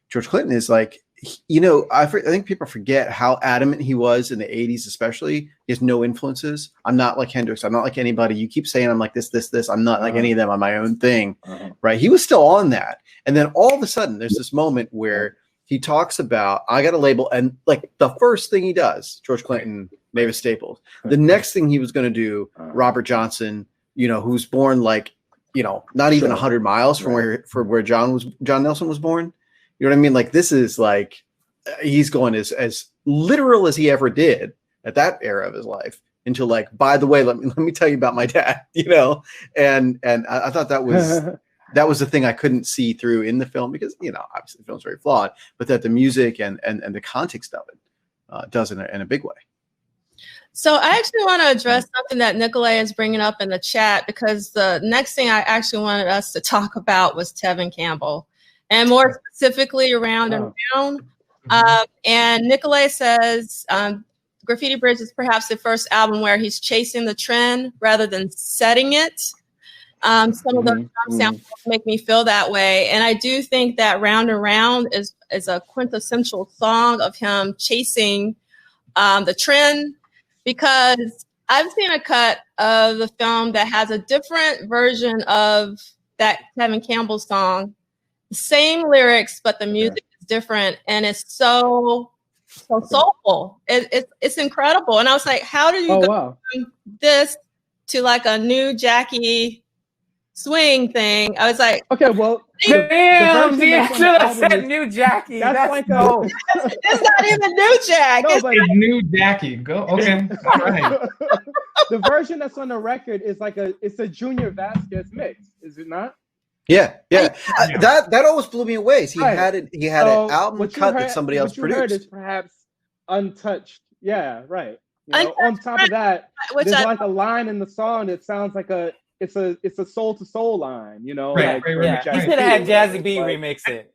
Speaker 2: George Clinton is like, you know, I think people forget how adamant he was in the 80s, especially. He has no influences. I'm not like Hendrix. I'm not like anybody. You keep saying I'm like this. I'm not like any of them. I'm my own thing, right? He was still on that. And then all of a sudden there's this moment where he talks about, I got a label. And like the first thing he does, George Clinton, Mavis Staples. The next thing he was going to do, Robert Johnson, you know, who's born like, you know, not even 100 miles from where John Nelson was born. You know what I mean? Like, this is like, he's going as literal as he ever did at that era of his life into like, by the way, let me tell you about my dad, you know? And I thought that was the thing I couldn't see through in the film because, you know, obviously the film's very flawed, but that the music and the context of it does in a big way.
Speaker 1: So I actually want to address something that Nicolay is bringing up in the chat, because the next thing I actually wanted us to talk about was Tevin Campbell, and more specifically around and around. And Nicolay says Graffiti Bridge is perhaps the first album where he's chasing the trend rather than setting it. Some of the drum sounds make me feel that way. And I do think that Round and Round is a quintessential song of him chasing the trend, because I've seen a cut of the film that has a different version of that Kevin Campbell song, same lyrics, but the music is different, and it's so soulful. It's incredible. And I was like, how do you go from this to like a new Jackie swing thing? I was like,
Speaker 6: okay, well,
Speaker 3: damn, the should have said new Jackie.
Speaker 6: That's like
Speaker 1: it's not even new Jack.
Speaker 5: No, but new Jackie. Go, okay. All right.
Speaker 6: The version that's on the record is like it's a Junior Vasquez mix, is it not?
Speaker 2: Yeah. That always blew me away. He had an album cut that somebody else produced.
Speaker 6: What you heard is perhaps untouched. Yeah, right. You know, on top of that, there's like a line in the song that sounds like it's a soul to soul line, you know.
Speaker 3: Right,
Speaker 6: like,
Speaker 3: right. You should have had Jazzy B remix it.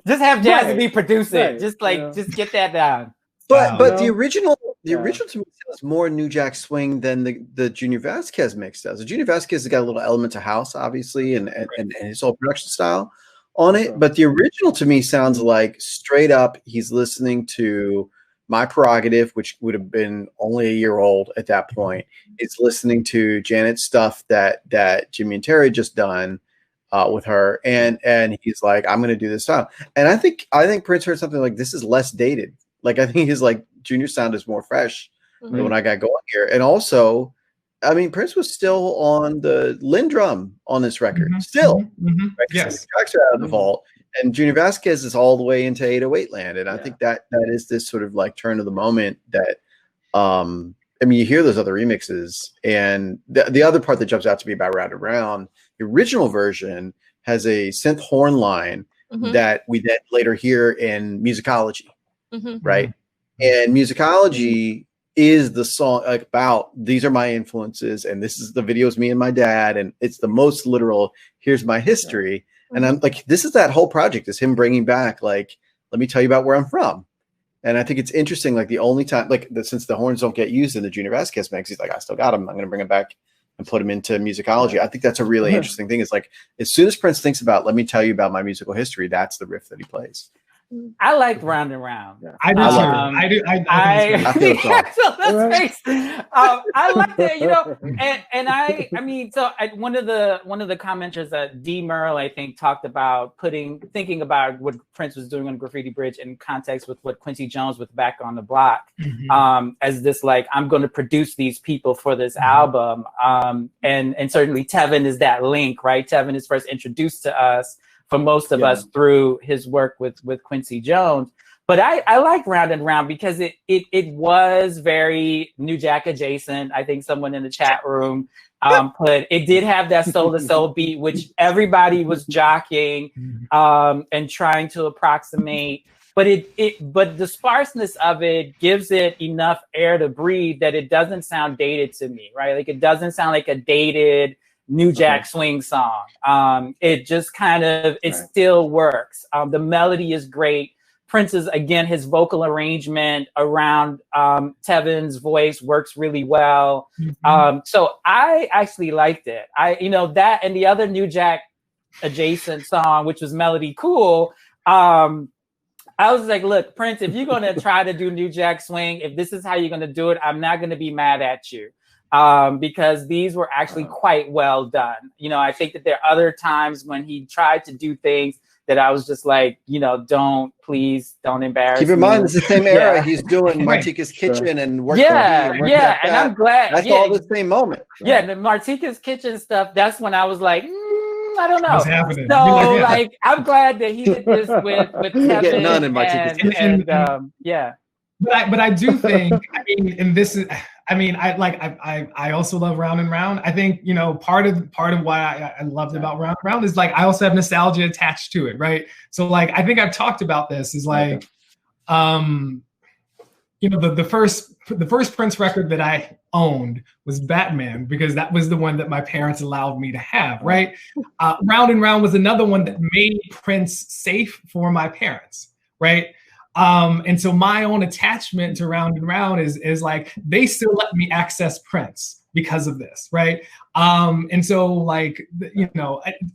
Speaker 3: just have Jazzy B produce it. Just just get that down.
Speaker 2: But the original to me sounds more New Jack Swing than the Junior Vasquez mix does. The Junior Vasquez has got a little element of house, obviously, and his whole production style on it. But the original to me sounds like straight up he's listening to My Prerogative, which would have been only a year old at that point. It's listening to Janet's stuff that Jimmy and Terry just done with her, and he's like, I'm going to do this style. And I think Prince heard something like, this is less dated. Like, I think his like Junior sound is more fresh than when I got going here. And also, I mean, Prince was still on the Lynn drum on this record. Still, right?
Speaker 5: Yes,
Speaker 2: the tracks are out of the vault. And Junior Vasquez is all the way into 808 land. And I think that is this sort of like turn of the moment that, I mean, you hear those other remixes. And the other part that jumps out to me about Round and Round, the original version has a synth horn line that we then later hear in Musicology, right? And Musicology is the song about, these are my influences, and this is the videos me and my dad, and it's the most literal, here's my history. And I'm like, this is that whole project, is him bringing back, like, let me tell you about where I'm from. And I think it's interesting, like the only time, like since the horns don't get used in the Junior Vasquez mix, he's like, I still got them. I'm going to bring them back and put them into Musicology. I think that's a really interesting thing. It's like, as soon as Prince thinks about, let me tell you about my musical history, that's the riff that he plays.
Speaker 3: I liked Round and Round.
Speaker 5: I do too. I
Speaker 3: feel I like that, you know, and I mean, so one of the commenters that D. Merle, I think, talked about thinking about what Prince was doing on Graffiti Bridge in context with what Quincy Jones with Back on the Block, as this, like, I'm going to produce these people for this album, and certainly Tevin is that link, right? Tevin is first introduced to us, for most of us, through his work with Quincy Jones. But I like Round and Round because it was very New Jack adjacent. I think someone in the chat room put, it did have that soul to soul beat, which everybody was jockeying and trying to approximate. But but the sparseness of it gives it enough air to breathe that it doesn't sound dated to me, right? Like, it doesn't sound like a dated New Jack Swing song. It just kind of, still works. The melody is great. Prince's, again, his vocal arrangement around Tevin's voice works really well. So I actually liked it. That and the other New Jack adjacent song, which was Melody Cool. I was like, look, Prince, if you're going to try to do New Jack Swing, if this is how you're going to do it, I'm not going to be mad at you. Because these were actually quite well done. I think that there are other times when he tried to do things that I was just like, please don't embarrass me.
Speaker 2: Keep in mind, it's the same era. He's doing Martika's Kitchen and working.
Speaker 3: And I'm glad.
Speaker 2: That's all the same moment.
Speaker 3: Right? Yeah, the Martika's Kitchen stuff, that's when I was like, I don't know.
Speaker 5: What's happening?
Speaker 3: So, I'm glad that he did this with Kevin.
Speaker 2: Get none in Martika's Kitchen.
Speaker 5: But I do think, I also love Round and Round. I think, part of why I loved about Round and Round is, like, I also have nostalgia attached to it, right? So, like, I think I've talked about this, is like, the first Prince record that I owned was Batman, because that was the one that my parents allowed me to have, right? Round and Round was another one that made Prince safe for my parents, right? And so my own attachment to Round and Round is like, they still let me access Prince because of this, right? And so, like,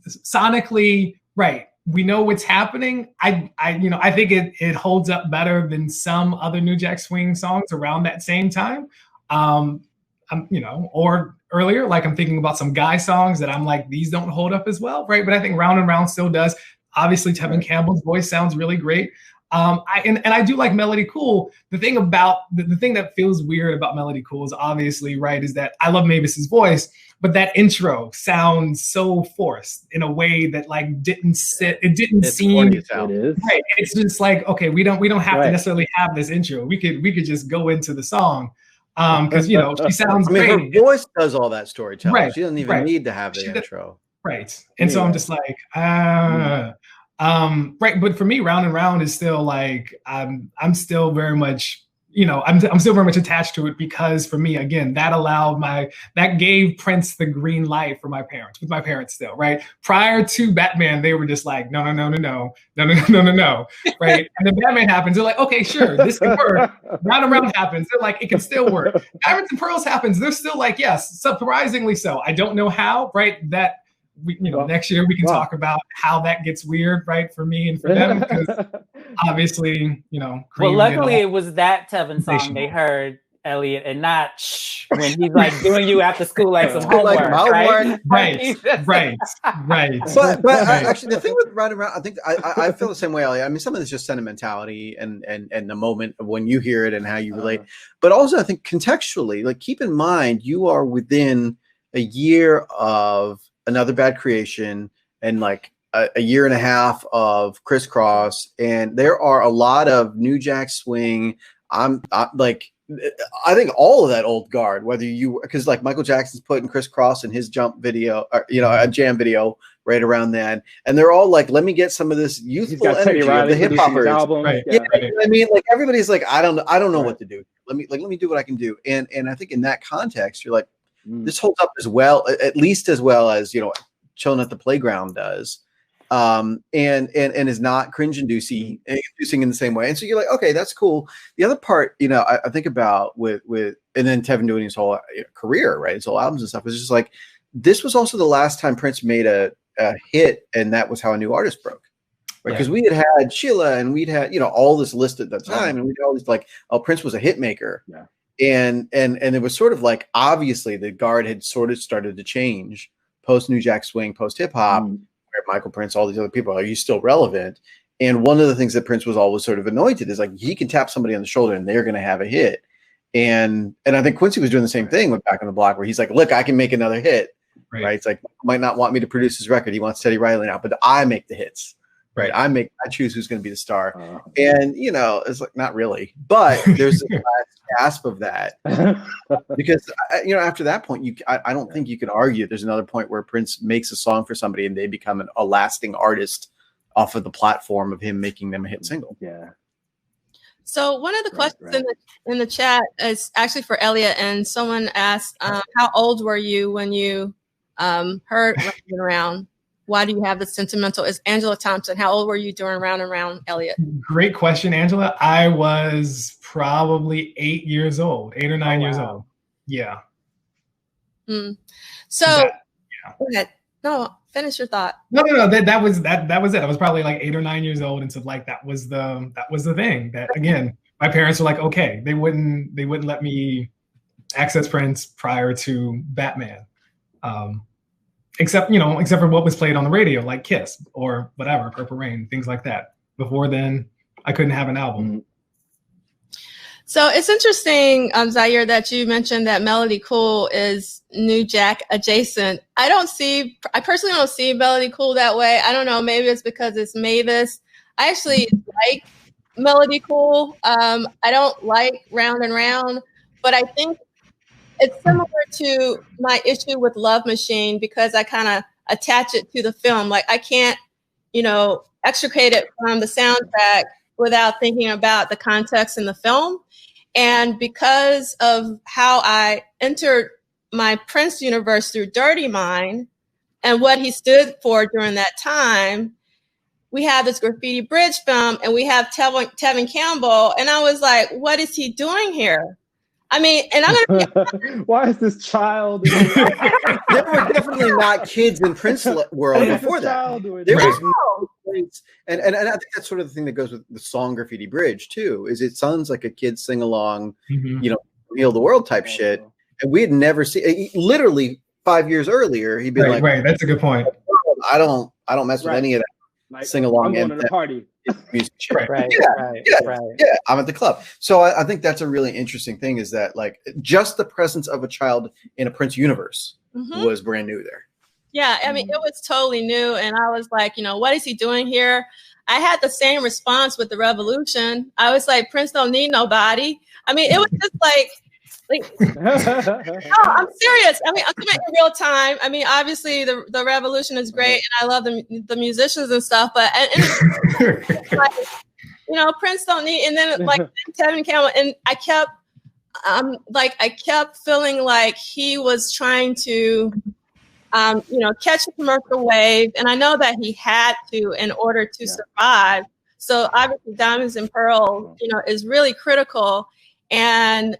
Speaker 5: sonically, right, we know what's happening. I think it holds up better than some other New Jack Swing songs around that same time. Or earlier, like I'm thinking about some Guy songs that I'm like, these don't hold up as well, right? But I think Round and Round still does. Obviously, Tevin Campbell's voice sounds really great. I do like Melody Cool. The thing about the thing that feels weird about Melody Cool is obviously, right, is that I love Mavis's voice, but that intro sounds so forced in a way that like didn't sit. It didn't seem right. It's just like, okay, we don't have to necessarily have this intro. We could just go into the song. Because she sounds great.
Speaker 2: Her voice does all that storytelling. Right, she doesn't even need to have the intro.
Speaker 5: Right. And so I'm just like, right. But for me, Round and Round is still like, I'm still very much, I'm still very much attached to it because for me, again, that gave Prince the green light for my parents, with my parents still, right? Prior to Batman, they were just like, no. Right. And then Batman happens. They're like, okay, sure, this can work. Round and Round happens. They're like, it can still work. Diamonds and Pearls happens. They're still like, yes, surprisingly so. I don't know how, right? That, next year we can talk about how that gets weird, right, for me and for them, because obviously,
Speaker 3: well, luckily it was that Tevin song they heard, Elliott, and not when he's like doing you after school like some homework,
Speaker 5: right.
Speaker 2: But actually, the thing with Round and Round, I think I feel the same way, Elliott. I mean, some of it's just sentimentality and the moment of when you hear it and how you relate, but also I think contextually, like keep in mind you are within a year of Another Bad Creation and like a year and a half of Crisscross, and there are a lot of New Jack Swing. I think all of that old guard, whether because like Michael Jackson's putting Crisscross in his Jump video, or, a Jam video right around then, and they're all like, let me get some of this youthful energy of the hip hoppers.
Speaker 5: Right.
Speaker 2: Yeah, I mean, like everybody's like, I don't know what to do. Let me do what I can do, and I think in that context, you're like, this holds up as well, at least as well as Chilling at the Playground does, and is not cringe-inducing in the same way. And so you're like, okay, that's cool. The other part, I think about with and then Tevin doing his whole career, right, his whole albums and stuff, was just like, this was also the last time Prince made a hit, and that was how a new artist broke. Right, because we had Sheila, and we'd had all this list at the time, and we had all these like, oh, Prince was a hit maker. Yeah. And it was sort of like, obviously the guard had sort of started to change post New Jack Swing, post hip hop, where Michael, Prince, all these other people, are you still relevant? And one of the things that Prince was always sort of anointed is like, he can tap somebody on the shoulder and they're going to have a hit. And I think Quincy was doing the same thing with Back on the Block, where he's like, look, I can make another hit. Right. It's like, might not want me to produce his record. He wants Teddy Riley now, but I make the hits. Right. I choose who's going to be the star. And, it's like, not really, but there's a last gasp of that because, after that point, I don't think you can argue there's another point where Prince makes a song for somebody and they become a lasting artist off of the platform of him making them a hit single.
Speaker 6: Yeah.
Speaker 1: So one of the questions in the chat is actually for Elliott, and someone asked, how old were you when you heard Round and Round? Why do you have the sentimental? Is Angela Thompson? How old were you during Round and Round, Elliott?
Speaker 5: Great question, Angela. I was probably 8 years old, 8 or 9 years old. Yeah.
Speaker 1: So, go ahead. No, finish your thought.
Speaker 5: No. That was it. I was probably like 8 or 9 years old, and so like that was the thing. That again, my parents were like, okay, they wouldn't let me access Prince prior to Batman. Except for what was played on the radio, like Kiss or whatever, Purple Rain, things like that. Before then, I couldn't have an album.
Speaker 1: So it's interesting, Zaheer, that you mentioned that Melody Cool is New Jack adjacent. I personally don't see Melody Cool that way. I don't know, maybe it's because it's Mavis. I actually like Melody Cool. I don't like Round and Round, but I think it's similar to my issue with Love Machine because I kind of attach it to the film. Like I can't, extricate it from the soundtrack without thinking about the context in the film. And because of how I entered my Prince universe through Dirty Mind and what he stood for during that time, we have this Graffiti Bridge film and we have Tevin Campbell. And I was like, what is he doing here? I mean, and I'm gonna
Speaker 6: why is this child?
Speaker 2: There were definitely not kids in Prince world before that. There was And I think that's sort of the thing that goes with the song Graffiti Bridge too, is it sounds like a kid sing along, you know, heal the world type shit. And we had never seen, literally 5 years earlier, he'd be like,
Speaker 5: right, that's a good point.
Speaker 2: I don't mess with any of that.
Speaker 6: Like,
Speaker 2: Sing along.
Speaker 6: I'm going to the party.
Speaker 2: Music
Speaker 3: Right.
Speaker 2: Yeah, I'm at the club. So I think that's a really interesting thing, is that like just the presence of a child in a Prince universe was brand new there.
Speaker 1: Yeah, I mean, it was totally new. And I was like, you know, what is he doing here? I had the same response with the Revolution. I was like, Prince don't need nobody. I mean, it was just like no, I'm serious. I mean, I'm doing it in real time. I mean, obviously the Revolution is great, and I love the musicians and stuff. But like, you know, Prince don't need. And then like Tevin came, and I kept feeling like he was trying to, you know, catch the commercial wave, and I know that he had to in order to survive. So obviously, Diamonds and Pearls, you know, is really critical. And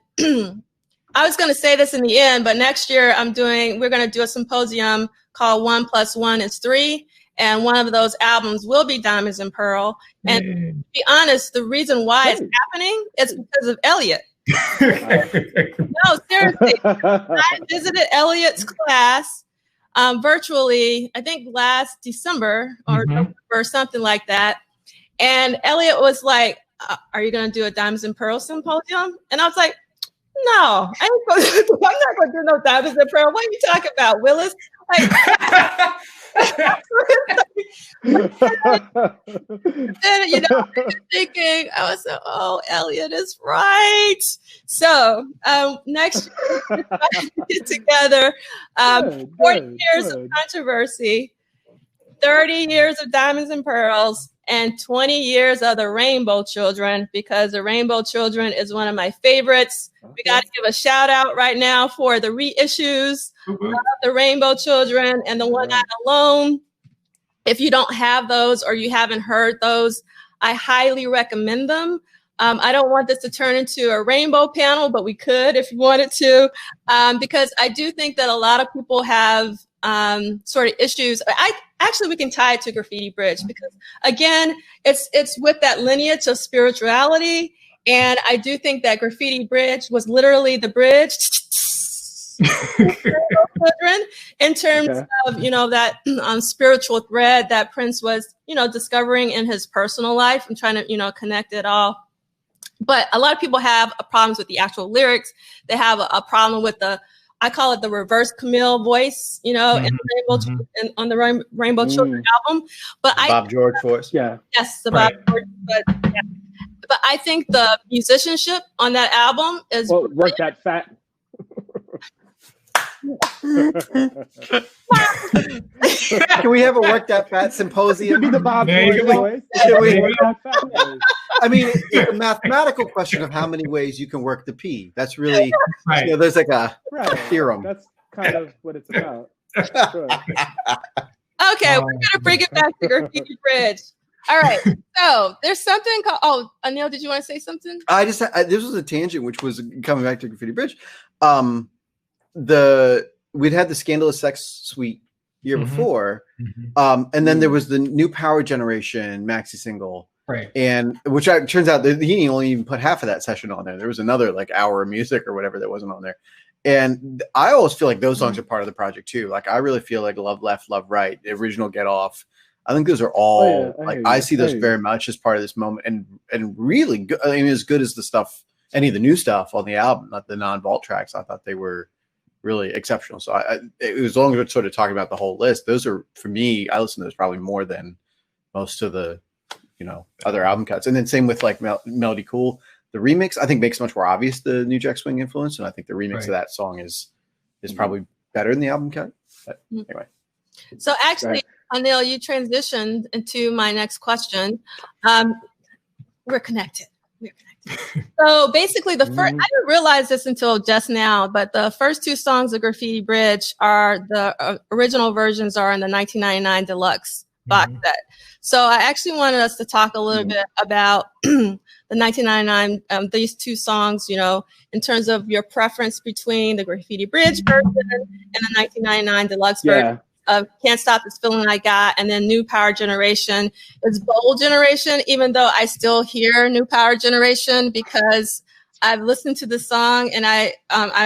Speaker 1: I was going to say this in the end, but next year we're going to do a symposium called 1 + 1 is 3. And one of those albums will be Diamonds and Pearl. And to be honest, the reason why it's happening is because of Elliott. No, seriously. I visited Elliott's class virtually, I think last December or something like that. And Elliott was like, are you going to do a Diamonds and Pearl symposium? And I was like, no, I'm not going to do no Diamonds and Pearl. What are you talking about, Willis? Like, then, you know, thinking, I was like, oh, Elliott is right. So next year, we're to get together 40 years of controversy, 30 years of Diamonds and Pearls, and 20 years of the Rainbow Children, because the Rainbow Children is one of my favorites. We got to give a shout out right now for the reissues of the Rainbow Children and the One Night Alone. If you don't have those or you haven't heard those, I highly recommend them. I don't want this to turn into a rainbow panel, but we could if you wanted to, because I do think that a lot of people have sort of issues. Actually, we can tie it to Graffiti Bridge, because again, it's with that lineage of spirituality. And I do think that Graffiti Bridge was literally the bridge in terms of, you know, that spiritual thread that Prince was, you know, discovering in his personal life and trying to, you know, connect it all. But a lot of people have problems with the actual lyrics. They have a problem with I call it the reverse Camille voice, you know, in the on the Rainbow Children album. But
Speaker 2: Bob George voice.
Speaker 1: Yeah. Yes, the Bob George. But I think the musicianship on that album is
Speaker 6: work that fat.
Speaker 2: Can we have a Work That Fat symposium?
Speaker 6: Be the Bob George voice.
Speaker 2: I mean, it's a mathematical question of how many ways you can work the P. That's really, you know, there's like a theorem.
Speaker 6: That's kind of what it's about. Sure.
Speaker 1: Okay, we're going to bring it back to Graffiti Bridge. All right, so there's something called, Anil, did you want to say something?
Speaker 2: This was a tangent, which was coming back to Graffiti Bridge. We'd had the Scandalous Sex Suite year before, and then there was the New Power Generation maxi single, and which turns out that he only even put half of that session on there. There was another like hour of music or whatever that wasn't on there. And I always feel like those songs are part of the project too. Like I really feel like Love Left, Love Right, the original Get Off. I think those are all I see those very much as part of this moment, and really good. I mean, as good as the stuff, any of the new stuff on the album, not the non-vault tracks. I thought they were really exceptional. So as long as we're sort of talking about the whole list, those are, for me, I listen to those probably more than most of the, you know, other album cuts. And then same with like Melody Cool. The remix, I think, makes much more obvious the New Jack Swing influence. And I think the remix of that song is probably better than the album cut. But anyway.
Speaker 1: So actually, Anil, you transitioned into my next question. We're connected. So basically, the first, I didn't realize this until just now, but the first two songs of Graffiti Bridge are the original versions are in the 1999 deluxe box set. So I actually wanted us to talk a little bit about the 1999, these two songs, you know, in terms of your preference between the Graffiti Bridge version and the 1999 deluxe version. of Can't Stop This Feeling I Got, and then New Power Generation is Bold Generation, even though I still hear New Power Generation because I've listened to the song and I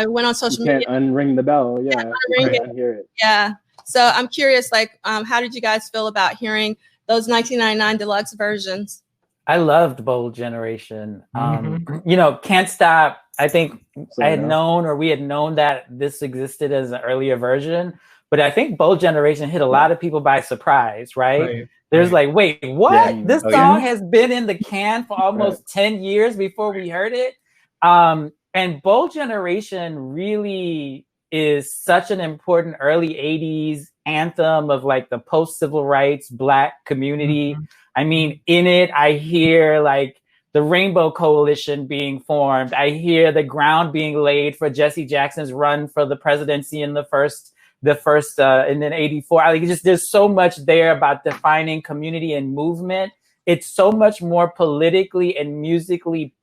Speaker 1: went on social media.
Speaker 6: You can't unring the bell. Yeah,
Speaker 1: you can't
Speaker 6: hear it.
Speaker 1: Yeah. So I'm curious, like, how did you guys feel about hearing those 1999 deluxe versions?
Speaker 3: I loved Bold Generation. You know, Can't Stop. I think I had known, or we had known that this existed as an earlier version, but I think Bold Generation hit a lot of people by surprise, right? There's like, wait, what? Yeah. This song has been in the can for almost 10 years before we heard it. And Bold Generation really is such an important early 80s anthem of like the post-civil rights Black community. I mean, in it, I hear like the Rainbow Coalition being formed. I hear the ground being laid for Jesse Jackson's run for the presidency in the first and then 84. I like there's so much there about defining community and movement. It's so much more politically and musically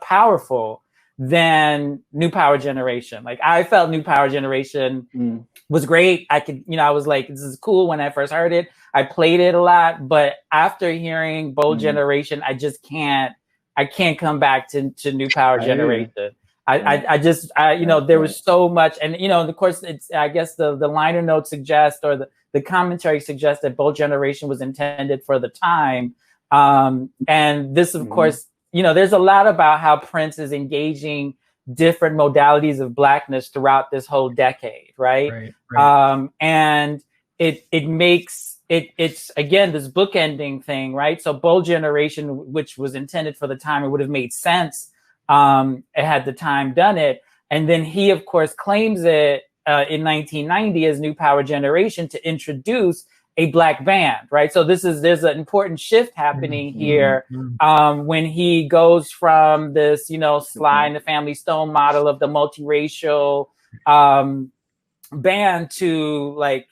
Speaker 3: powerful than New Power Generation. Like I felt New Power Generation was great. I could, I was like, this is cool when I first heard it. I played it a lot, but after hearing Bold Generation, I can't come back to New Power Generation. There was so much, and of course, it's, I guess the liner notes suggest, or the commentary suggests that Bold Generation was intended for the time. And this, of course, there's a lot about how Prince is engaging different modalities of Blackness throughout this whole decade, right? And it makes it's again this bookending thing, right? So Bold Generation, which was intended for the time, it would have made sense had the time done it. And then he, of course, claims it in 1990 as New Power Generation to introduce a Black band, right? So there's an important shift happening here when he goes from this, Sly and the Family Stone model of the multiracial band to like,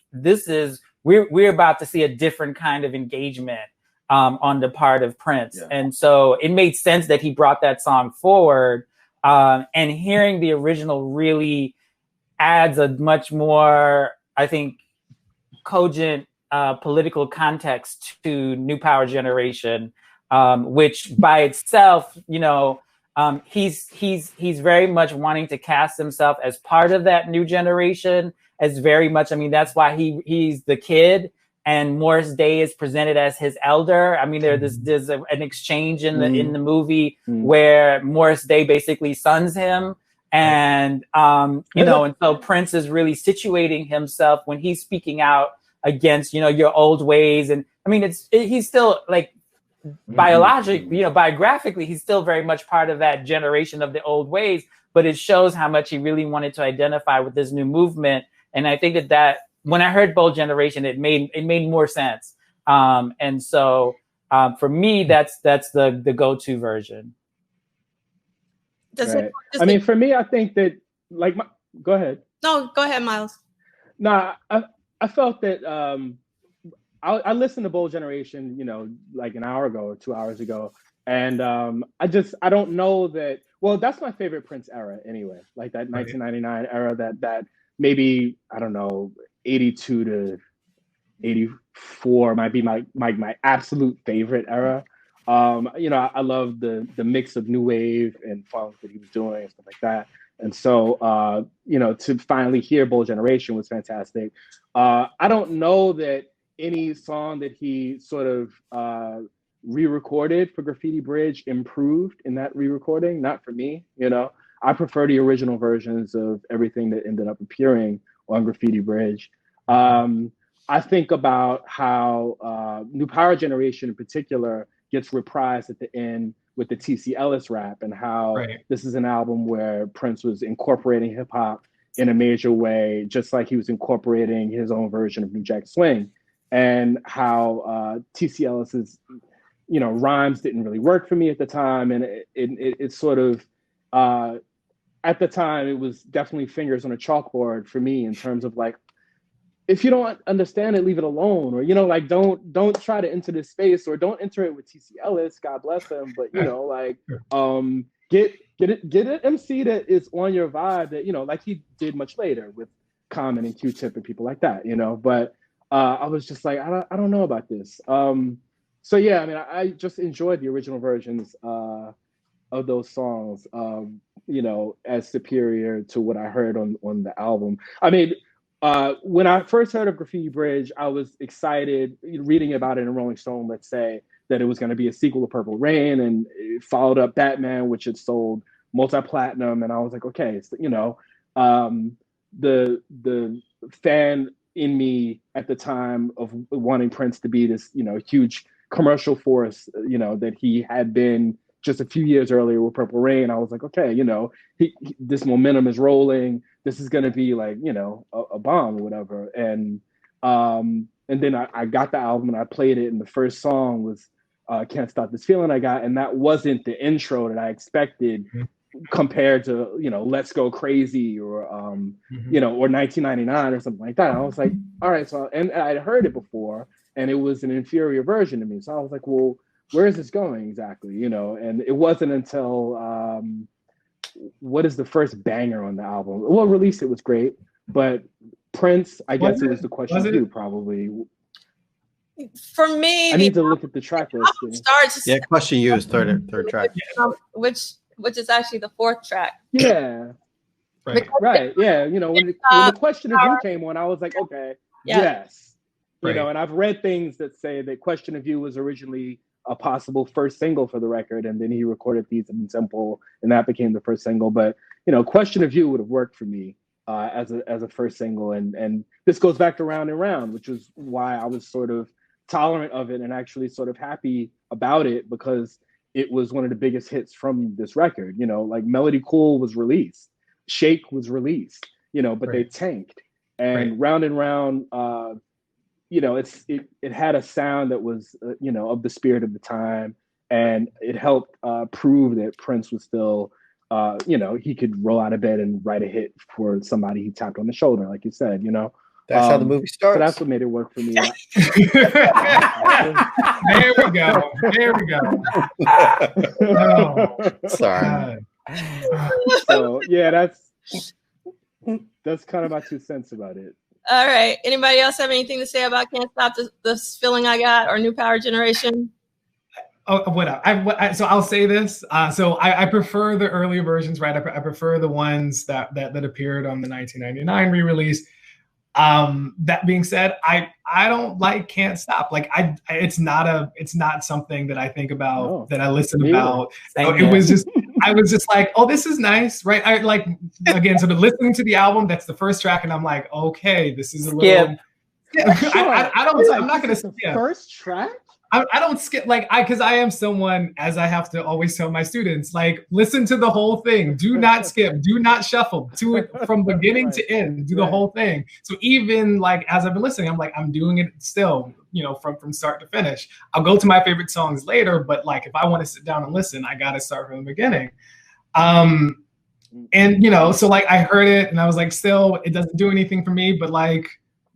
Speaker 3: we're about to see a different kind of engagement on the part of Prince. Yeah. And so it made sense that he brought that song forward, and hearing the original really adds a much more, I think, cogent political context to New Power Generation, which by itself, he's very much wanting to cast himself as part of that new generation, as very much, that's why he's the kid and Morris Day is presented as his elder. There's an exchange in the movie where Morris Day basically sons him. And, and so Prince is really situating himself when he's speaking out against, your old ways. And he's still like biographically, he's still very much part of that generation of the old ways, but it shows how much he really wanted to identify with this new movement. And I think that when I heard Bold Generation, it made more sense. And so for me, that's the go-to version.
Speaker 6: Right. For me, I think that go ahead.
Speaker 1: No, go ahead, Miles.
Speaker 6: No, I felt that I listened to Bold Generation, like an hour ago or 2 hours ago. And I don't know that, well, that's my favorite Prince era anyway, like that 1999 era, that maybe, I don't know, 82 to 84 might be my absolute favorite era. I love the mix of new wave and funk that he was doing and stuff like that. And so, to finally hear Bold Generation was fantastic. I don't know that any song that he sort of re-recorded for Graffiti Bridge improved in that re-recording. Not for me, I prefer the original versions of everything that ended up appearing on Graffiti Bridge. I think about how New Power Generation in particular gets reprised at the end with the T.C. Ellis rap, and how this is an album where Prince was incorporating hip hop in a major way, just like he was incorporating his own version of New Jack Swing, and how T.C. Ellis's, rhymes didn't really work for me at the time. And it sort of, at the time, it was definitely fingers on a chalkboard for me in terms of like, if you don't understand it, leave it alone, or don't try to enter this space, or don't enter it with T.C. Ellis, God bless him, but get an MC that is on your vibe, that like he did much later with Common and Q-Tip and people like that, you know. But I was just like, I don't know about this. So yeah, I mean, I just enjoyed the original versions of those songs, you know, as superior to what I heard on the album. I mean, when I first heard of Graffiti Bridge, I was excited reading about it in Rolling Stone, let's say, that it was going to be a sequel to Purple Rain, and it followed up Batman, which had sold multi-platinum, and I was like, okay, so, you know, the fan in me at the time of wanting Prince to be this, you know, huge commercial force, you know, that he had been just a few years earlier with Purple Rain. I was like, okay, you know, this momentum is rolling. This is going to be like, you know, a bomb or whatever. And then I got the album and I played it, and the first song was Can't Stop This Feeling I Got. And that wasn't the intro that I expected compared to, you know, Let's Go Crazy or, you know, or 1999 or something like that. And I was like, all right. So, and I'd heard it before, and it was an inferior version to me. So I was like, well, where is this going exactly? You know, and it wasn't until, what is the first banger on the album? Well, Release It was great, but Prince, I guess it was The Question of You, probably.
Speaker 1: For me,
Speaker 6: I need to look at the track list.
Speaker 2: Yeah, Question You is third track.
Speaker 1: Which is actually the fourth track.
Speaker 6: Yeah. Right. Yeah. You know, when the Question of You came on, I was like, okay, yes. You know, and I've read things that say that Question of You was originally a possible first single for the record, and then he recorded Thieves and Simple, and that became the first single. But you know, Question of You would have worked for me as a first single, and this goes back to Round and Round, which was why I was sort of tolerant of it and actually sort of happy about it, because it was one of the biggest hits from this record. You know, like Melody Cool was released, Shake was released, you know, but they tanked. And Round and Round, you know, it had a sound that was, you know, of the spirit of the time, and it helped prove that Prince was still, you know, he could roll out of bed and write a hit for somebody he tapped on the shoulder, like you said, you know.
Speaker 2: That's how the movie starts.
Speaker 6: So that's what made it work for me.
Speaker 5: There we go. There we go. Oh,
Speaker 2: sorry.
Speaker 6: So yeah, that's kind of my 2 cents about it.
Speaker 1: All right. Anybody else have anything to say about Can't Stop This Feeling I Got or New Power Generation?
Speaker 5: Oh, so I'll say this. So I prefer the earlier versions, right? I prefer the ones that appeared on the 1999 re-release. That being said, I don't like Can't Stop. Like it's not something that I think about, that I listen about. So it was just, I was just like, oh, this is nice, right? I like, again, sort of listening to the album, that's the first track, and I'm like, okay, this is a little. I'm not gonna skip.
Speaker 6: First track?
Speaker 5: I don't skip, like, because I am someone, as I have to always tell my students, like, listen to the whole thing. Do not skip. Do not shuffle. Do it from beginning to end. Do the whole thing. So even, like, as I've been listening, I'm like, I'm doing it still, you know, from start to finish. I'll go to my favorite songs later, but, like, if I want to sit down and listen, I got to start from the beginning. And, you know, so, like, I heard it, and I was like, still, it doesn't do anything for me, but, like,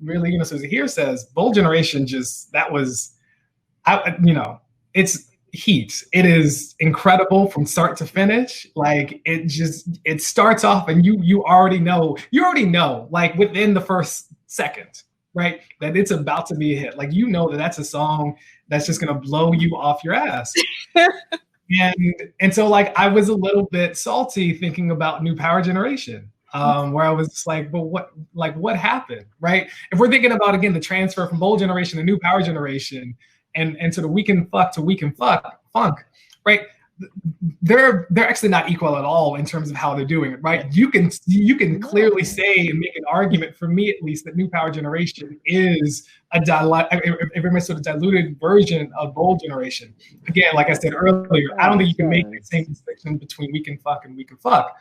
Speaker 5: really, you know, so Zaheer says, Bold Generation that was... you know, it's heat. It is incredible from start to finish. Like it starts off, and you already know, like within the first second, right, that it's about to be a hit. Like, you know that's a song that's just gonna blow you off your ass. and so, like, I was a little bit salty thinking about New Power Generation. Where I was just like, but what happened, right? If we're thinking about, again, the transfer from Bold Generation to New Power Generation, and sort of We Can Fuck to We Can Funk, right? They're actually not equal at all in terms of how they're doing it, right? You can clearly say and make an argument, for me at least, that New Power Generation is a sort of diluted version of Bold Generation. Again, like I said earlier, I don't think you can make the same distinction between We Can Fuck and We Can Fuck.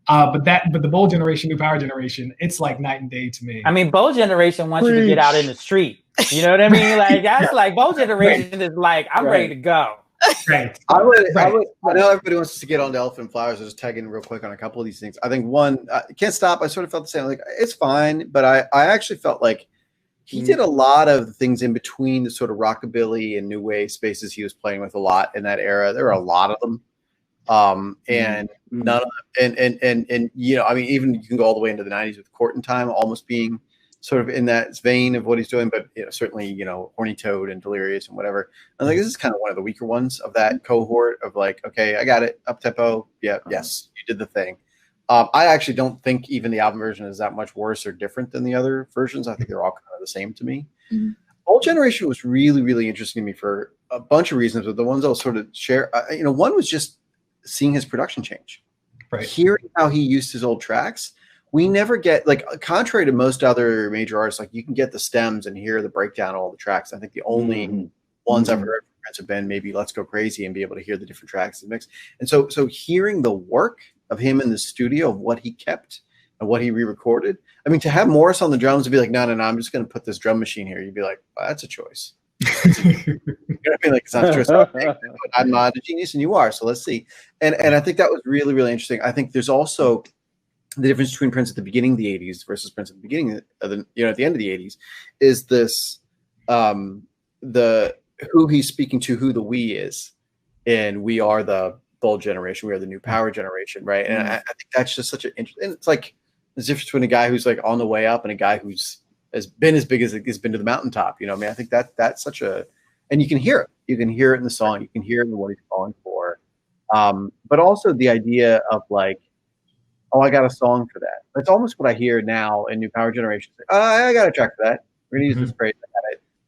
Speaker 5: But the Bold Generation, New Power Generation, it's like night and day to me.
Speaker 3: I mean, Bold Generation wants you to get out in the street. You know what I mean? Like, that's like, Bold Generation is like, I'm ready to go.
Speaker 5: Right.
Speaker 2: I know everybody wants to get on to Elephant Flowers. I'll just tag in real quick on a couple of these things. I think one, Can't Stop, I sort of felt the same. Like, it's fine, but I actually felt like he did a lot of things in between the sort of rockabilly and new wave spaces he was playing with a lot in that era. There were a lot of them. And none of and you know, I mean, even you can go all the way into the 90s with Court in Time almost being sort of in that vein of what he's doing, but you know, certainly, you know, Horny Toad and Delirious and whatever. And like, this is kind of one of the weaker ones of that cohort of like, okay, I got it, up tempo, yeah, yes, you did the thing. I actually don't think even the album version is that much worse or different than the other versions. I think they're all kind of the same to me. Bold Generation was really, really interesting to me for a bunch of reasons, but the ones I'll sort of share, you know, one was just seeing his production change, hearing how he used his old tracks. We never get, like, contrary to most other major artists, like you can get the stems and hear the breakdown of all the tracks. I think the only ones I've heard from Prince have been maybe Let's Go Crazy and be able to hear the different tracks in the mix. And so hearing the work of him in the studio, of what he kept and what he re-recorded. I mean, to have Morris on the drums and be like, no, I'm just going to put this drum machine here. You'd be like, well, that's a choice. You know what I mean? Like, it's not true. I'm not a genius and you are. So let's see. And I think that was really, really interesting. I think there's also the difference between Prince at the beginning of the 80s versus Prince at the beginning of the, you know, at the end of the 80s is this, the, who he's speaking to, who the we is. And we are the Bold Generation. We are the new power generation. Right. And I think that's just such an interesting, and it's like the difference between a guy who's like on the way up and a guy who's has been as big as it has been to the mountaintop. You know, I mean, I think that's such a, and you can hear it. You can hear it in the song. You can hear it in what he's calling for. But also the idea of like, oh, I got a song for that. That's almost what I hear now in new power generations. Like, oh, I got a track for that. We're gonna use this phrase.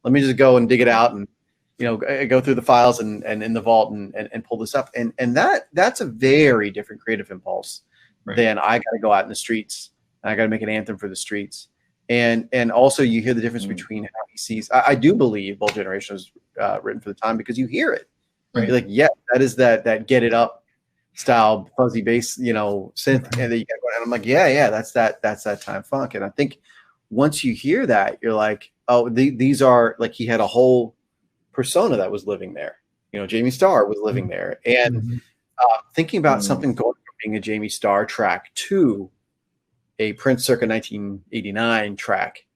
Speaker 2: Let me just go and dig it out and, you know, go through the files and in the vault and pull this up. And that's a very different creative impulse than I got to go out in the streets. And I got to make an anthem for the streets. And also you hear the difference between how he sees. I do believe Bold Generation was written for the time because you hear it. You're like, yeah, that is that get it up style fuzzy bass, you know, synth. And then you get going, and I'm like, yeah, that's that time funk. And I think once you hear that, you're like, oh, these are like, he had a whole persona that was living there. You know, Jamie Starr was living there. And thinking about something going from being a Jamie Starr track to a Prince circa 1989 track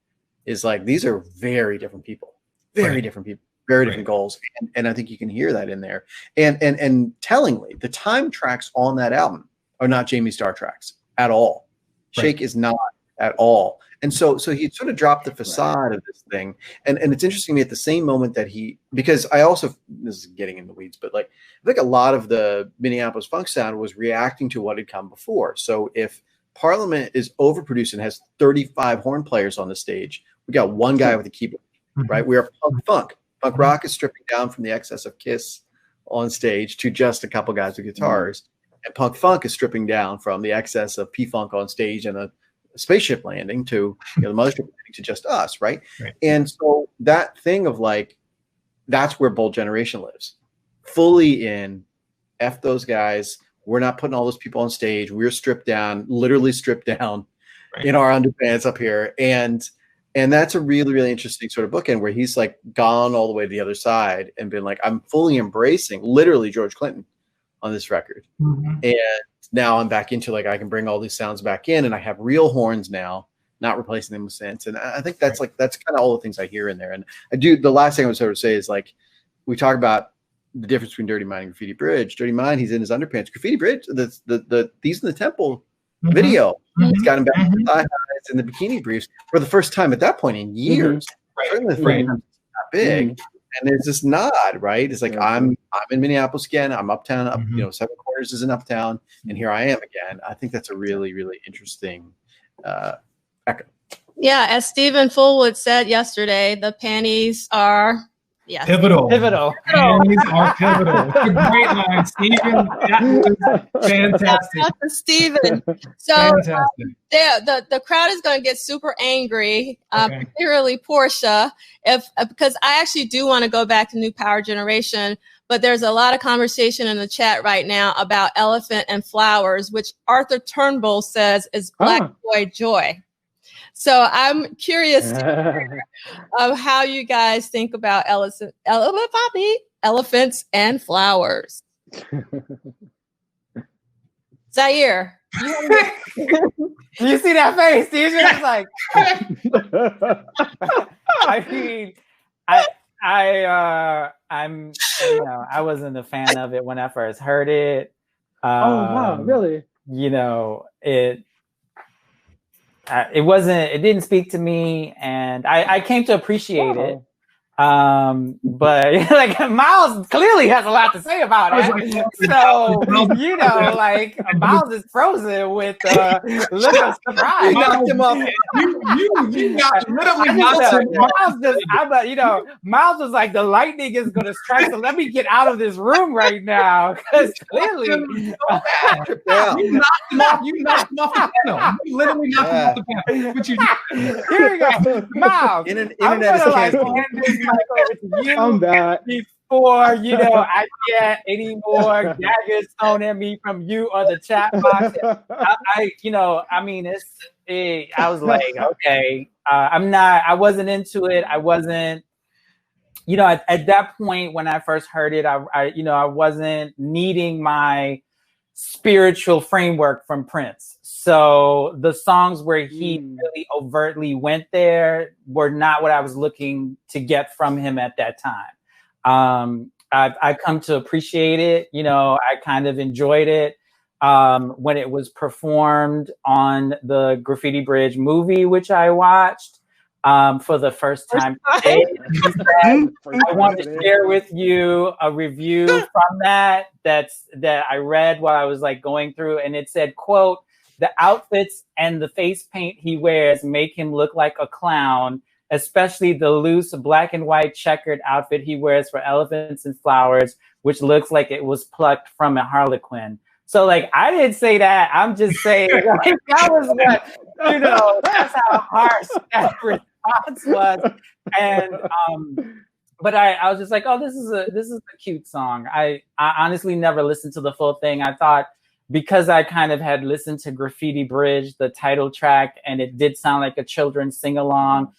Speaker 2: is like, these are very different people, very different people, very different goals. And I think you can hear that in there. And tellingly, the time tracks on that album are not Jamie Starr tracks at all. Shake is not at all. And so he sort of dropped the facade of this thing. And it's interesting to me at the same moment that because I also, this is getting in the weeds, but like, I think a lot of the Minneapolis funk sound was reacting to what had come before. So if Parliament is overproduced and has 35 horn players on the stage, we got one guy with a keyboard, right? We are punk funk. Punk rock is stripping down from the excess of Kiss on stage to just a couple guys with guitars. And punk funk is stripping down from the excess of P-Funk on stage and a spaceship landing to, you know, the mothership landing to just us, right? And so that thing of like, that's where Bold Generation lives. Fully in, F those guys. We're not putting all those people on stage. We're stripped down, literally stripped down in our underpants up here. And that's a really, really interesting sort of bookend where he's like gone all the way to the other side and been like, I'm fully embracing literally George Clinton on this record. And now I'm back into like, I can bring all these sounds back in and I have real horns now, not replacing them with synths. And I think that's like, that's kind of all the things I hear in there. And I do, the last thing I would sort of say is like, we talk about the difference between Dirty Mind and Graffiti Bridge. Dirty Mind, he's in his underpants. Graffiti Bridge, the These in the Temple video, he's got him back to the thigh highs and the bikini briefs for the first time at that point in years. Certainly the first time it's not big. And there's this nod, right? It's like, I'm in Minneapolis again. I'm uptown, up, you know, Seven Quarters is in uptown, and here I am again. I think that's a really, really interesting echo.
Speaker 1: Yeah, as Stephen Fullwood said yesterday, the panties are
Speaker 5: pivotal.
Speaker 1: Panties
Speaker 5: are pivotal. It's a great line, Stephen. That was fantastic.
Speaker 1: Shout out to Stephen. So the crowd is going to get super angry, particularly Portia, because I actually do want to go back to New Power Generation, but there's a lot of conversation in the chat right now about Elephant and Flowers, which Arthur Turnbull says is Black Boy Joy. So I'm curious to hear of how you guys think about elephants and flowers. Zaheer,
Speaker 3: you see that face? Steve's just like, I mean, I'm, you know, I wasn't a fan of it when I first heard it.
Speaker 6: Oh wow, really?
Speaker 3: You know, it didn't speak to me, and I came to appreciate it. But like Miles clearly has a lot to say about it. So, you know, like Miles is frozen with look of surprise.
Speaker 2: You knocked him off.
Speaker 5: You got literally knocked him off.
Speaker 3: Miles was like, the lightning is going to strike, so let me get out of this room right now. Because clearly,
Speaker 5: you knocked him off the panel. You literally knocked him off the panel. What you do?
Speaker 3: Here we go. Miles,
Speaker 2: internet is canceled.
Speaker 3: I'm back. Before, you know, I get any more daggers thrown at me from you or the chat box. I was like, okay, I wasn't into it. I wasn't, you know, at that point when I first heard it, I wasn't needing my spiritual framework from Prince. So the songs where he really overtly went there were not what I was looking to get from him at that time. I've come to appreciate it. You know, I kind of enjoyed it when it was performed on the Graffiti Bridge movie, which I watched for the first time. I want to share with you a review from that I read while I was like going through, and it said, quote, "The outfits and the face paint he wears make him look like a clown, especially the loose black and white checkered outfit he wears for Elephants and Flowers, which looks like it was plucked from a Harlequin." So like, I didn't say that. I'm just saying like, that was what, you know, that's how harsh that response was. And, but I was just like, oh, this is a cute song. I honestly never listened to the full thing. I thought, because I kind of had listened to Graffiti Bridge, the title track, and it did sound like a children's sing-along.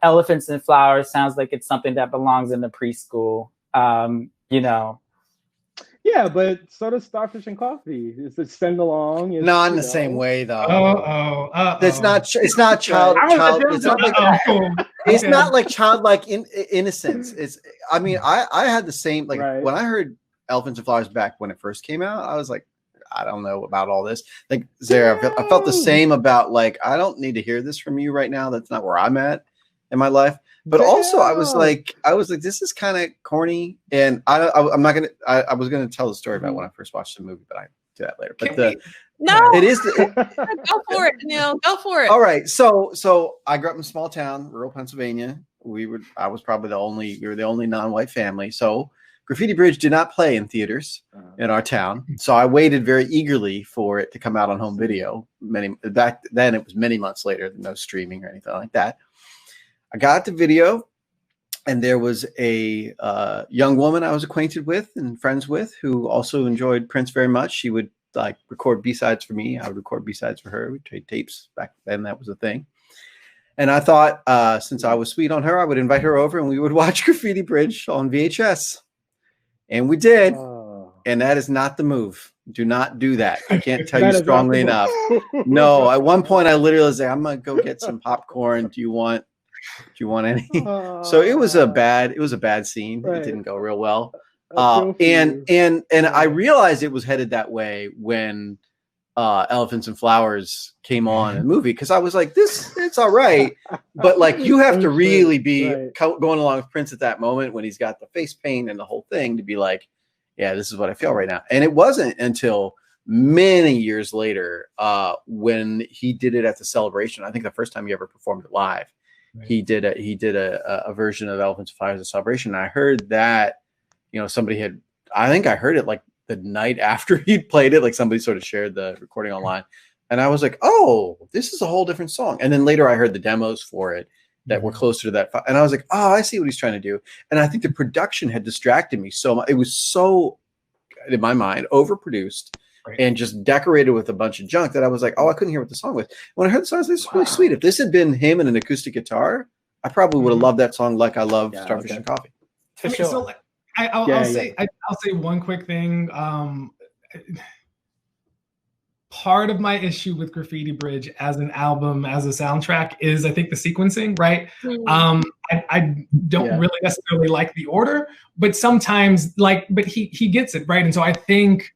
Speaker 3: Elephants and Flowers sounds like it's something that belongs in the preschool, you know.
Speaker 6: Yeah, but so does Starfish and Coffee. It's a sing-along.
Speaker 2: Not in the same way, though. It's not child. It's not like childlike innocence. I mean, I had the same, like, when I heard Elephants and Flowers back when it first came out, I was like, I don't know about all this. Like, Zaheer, I felt the same about, like, I don't need to hear this from you right now. That's not where I'm at in my life. But also I was like, this is kind of corny. And I'm not going to, I was going to tell the story about when I first watched the movie, but I do that later. But it is.
Speaker 1: Go for it, Neil. Go for it.
Speaker 2: All right. So I grew up in a small town, rural Pennsylvania. We were the only non-white family. So Graffiti Bridge did not play in theaters in our town. So I waited very eagerly for it to come out on home video. Back then it was many months later, no streaming or anything like that. I got the video, and there was a young woman I was acquainted with and friends with who also enjoyed Prince very much. She would like record B-sides for me. I would record B-sides for her. We'd trade tapes back then. That was a thing. And I thought, since I was sweet on her, I would invite her over and we would watch Graffiti Bridge on VHS. And we did. And that is not the move. Do not do that. I can't tell you strongly enough. No, at one point I literally was like, I'm going to go get some popcorn. Do you want any? So it was a bad scene. Right. It didn't go real well. And I realized it was headed that way when Elephants and Flowers came on in the movie, because I was like, it's all right, but like you have to really be going along with Prince at that moment when he's got the face paint and the whole thing to be like, yeah, this is what I feel right now. And it wasn't until many years later when he did it at the Celebration. I think the first time he ever performed it live. Right. He did a version of Elephants and Flowers at Celebration. And I heard that, you know, I think I heard it like the night after he'd played it, like somebody sort of shared the recording online. And I was like, oh, this is a whole different song. And then later I heard the demos for it that were closer to that. And I was like, oh, I see what he's trying to do. And I think the production had distracted me so much. It was so, in my mind, overproduced. Right. And just decorated with a bunch of junk that I was like, oh, I couldn't hear what the song was. When I heard the song, I was like, this is really sweet. If this had been him and an acoustic guitar, I probably would have loved that song like I love Starfish and Coffee.
Speaker 5: For sure. So I'll say one quick thing. Part of my issue with Graffiti Bridge as an album, as a soundtrack, is I think the sequencing, right? I don't really necessarily like the order, but sometimes but he gets it, right? And so I think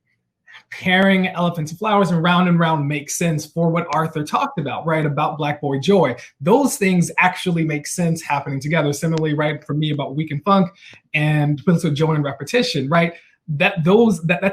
Speaker 5: pairing Elephants and Flowers and Round makes sense for what Arthur talked about, right? About Black Boy Joy. Those things actually make sense happening together. Similarly, right, for me about Weekend Funk and Twins with Joy and Repetition, right? That's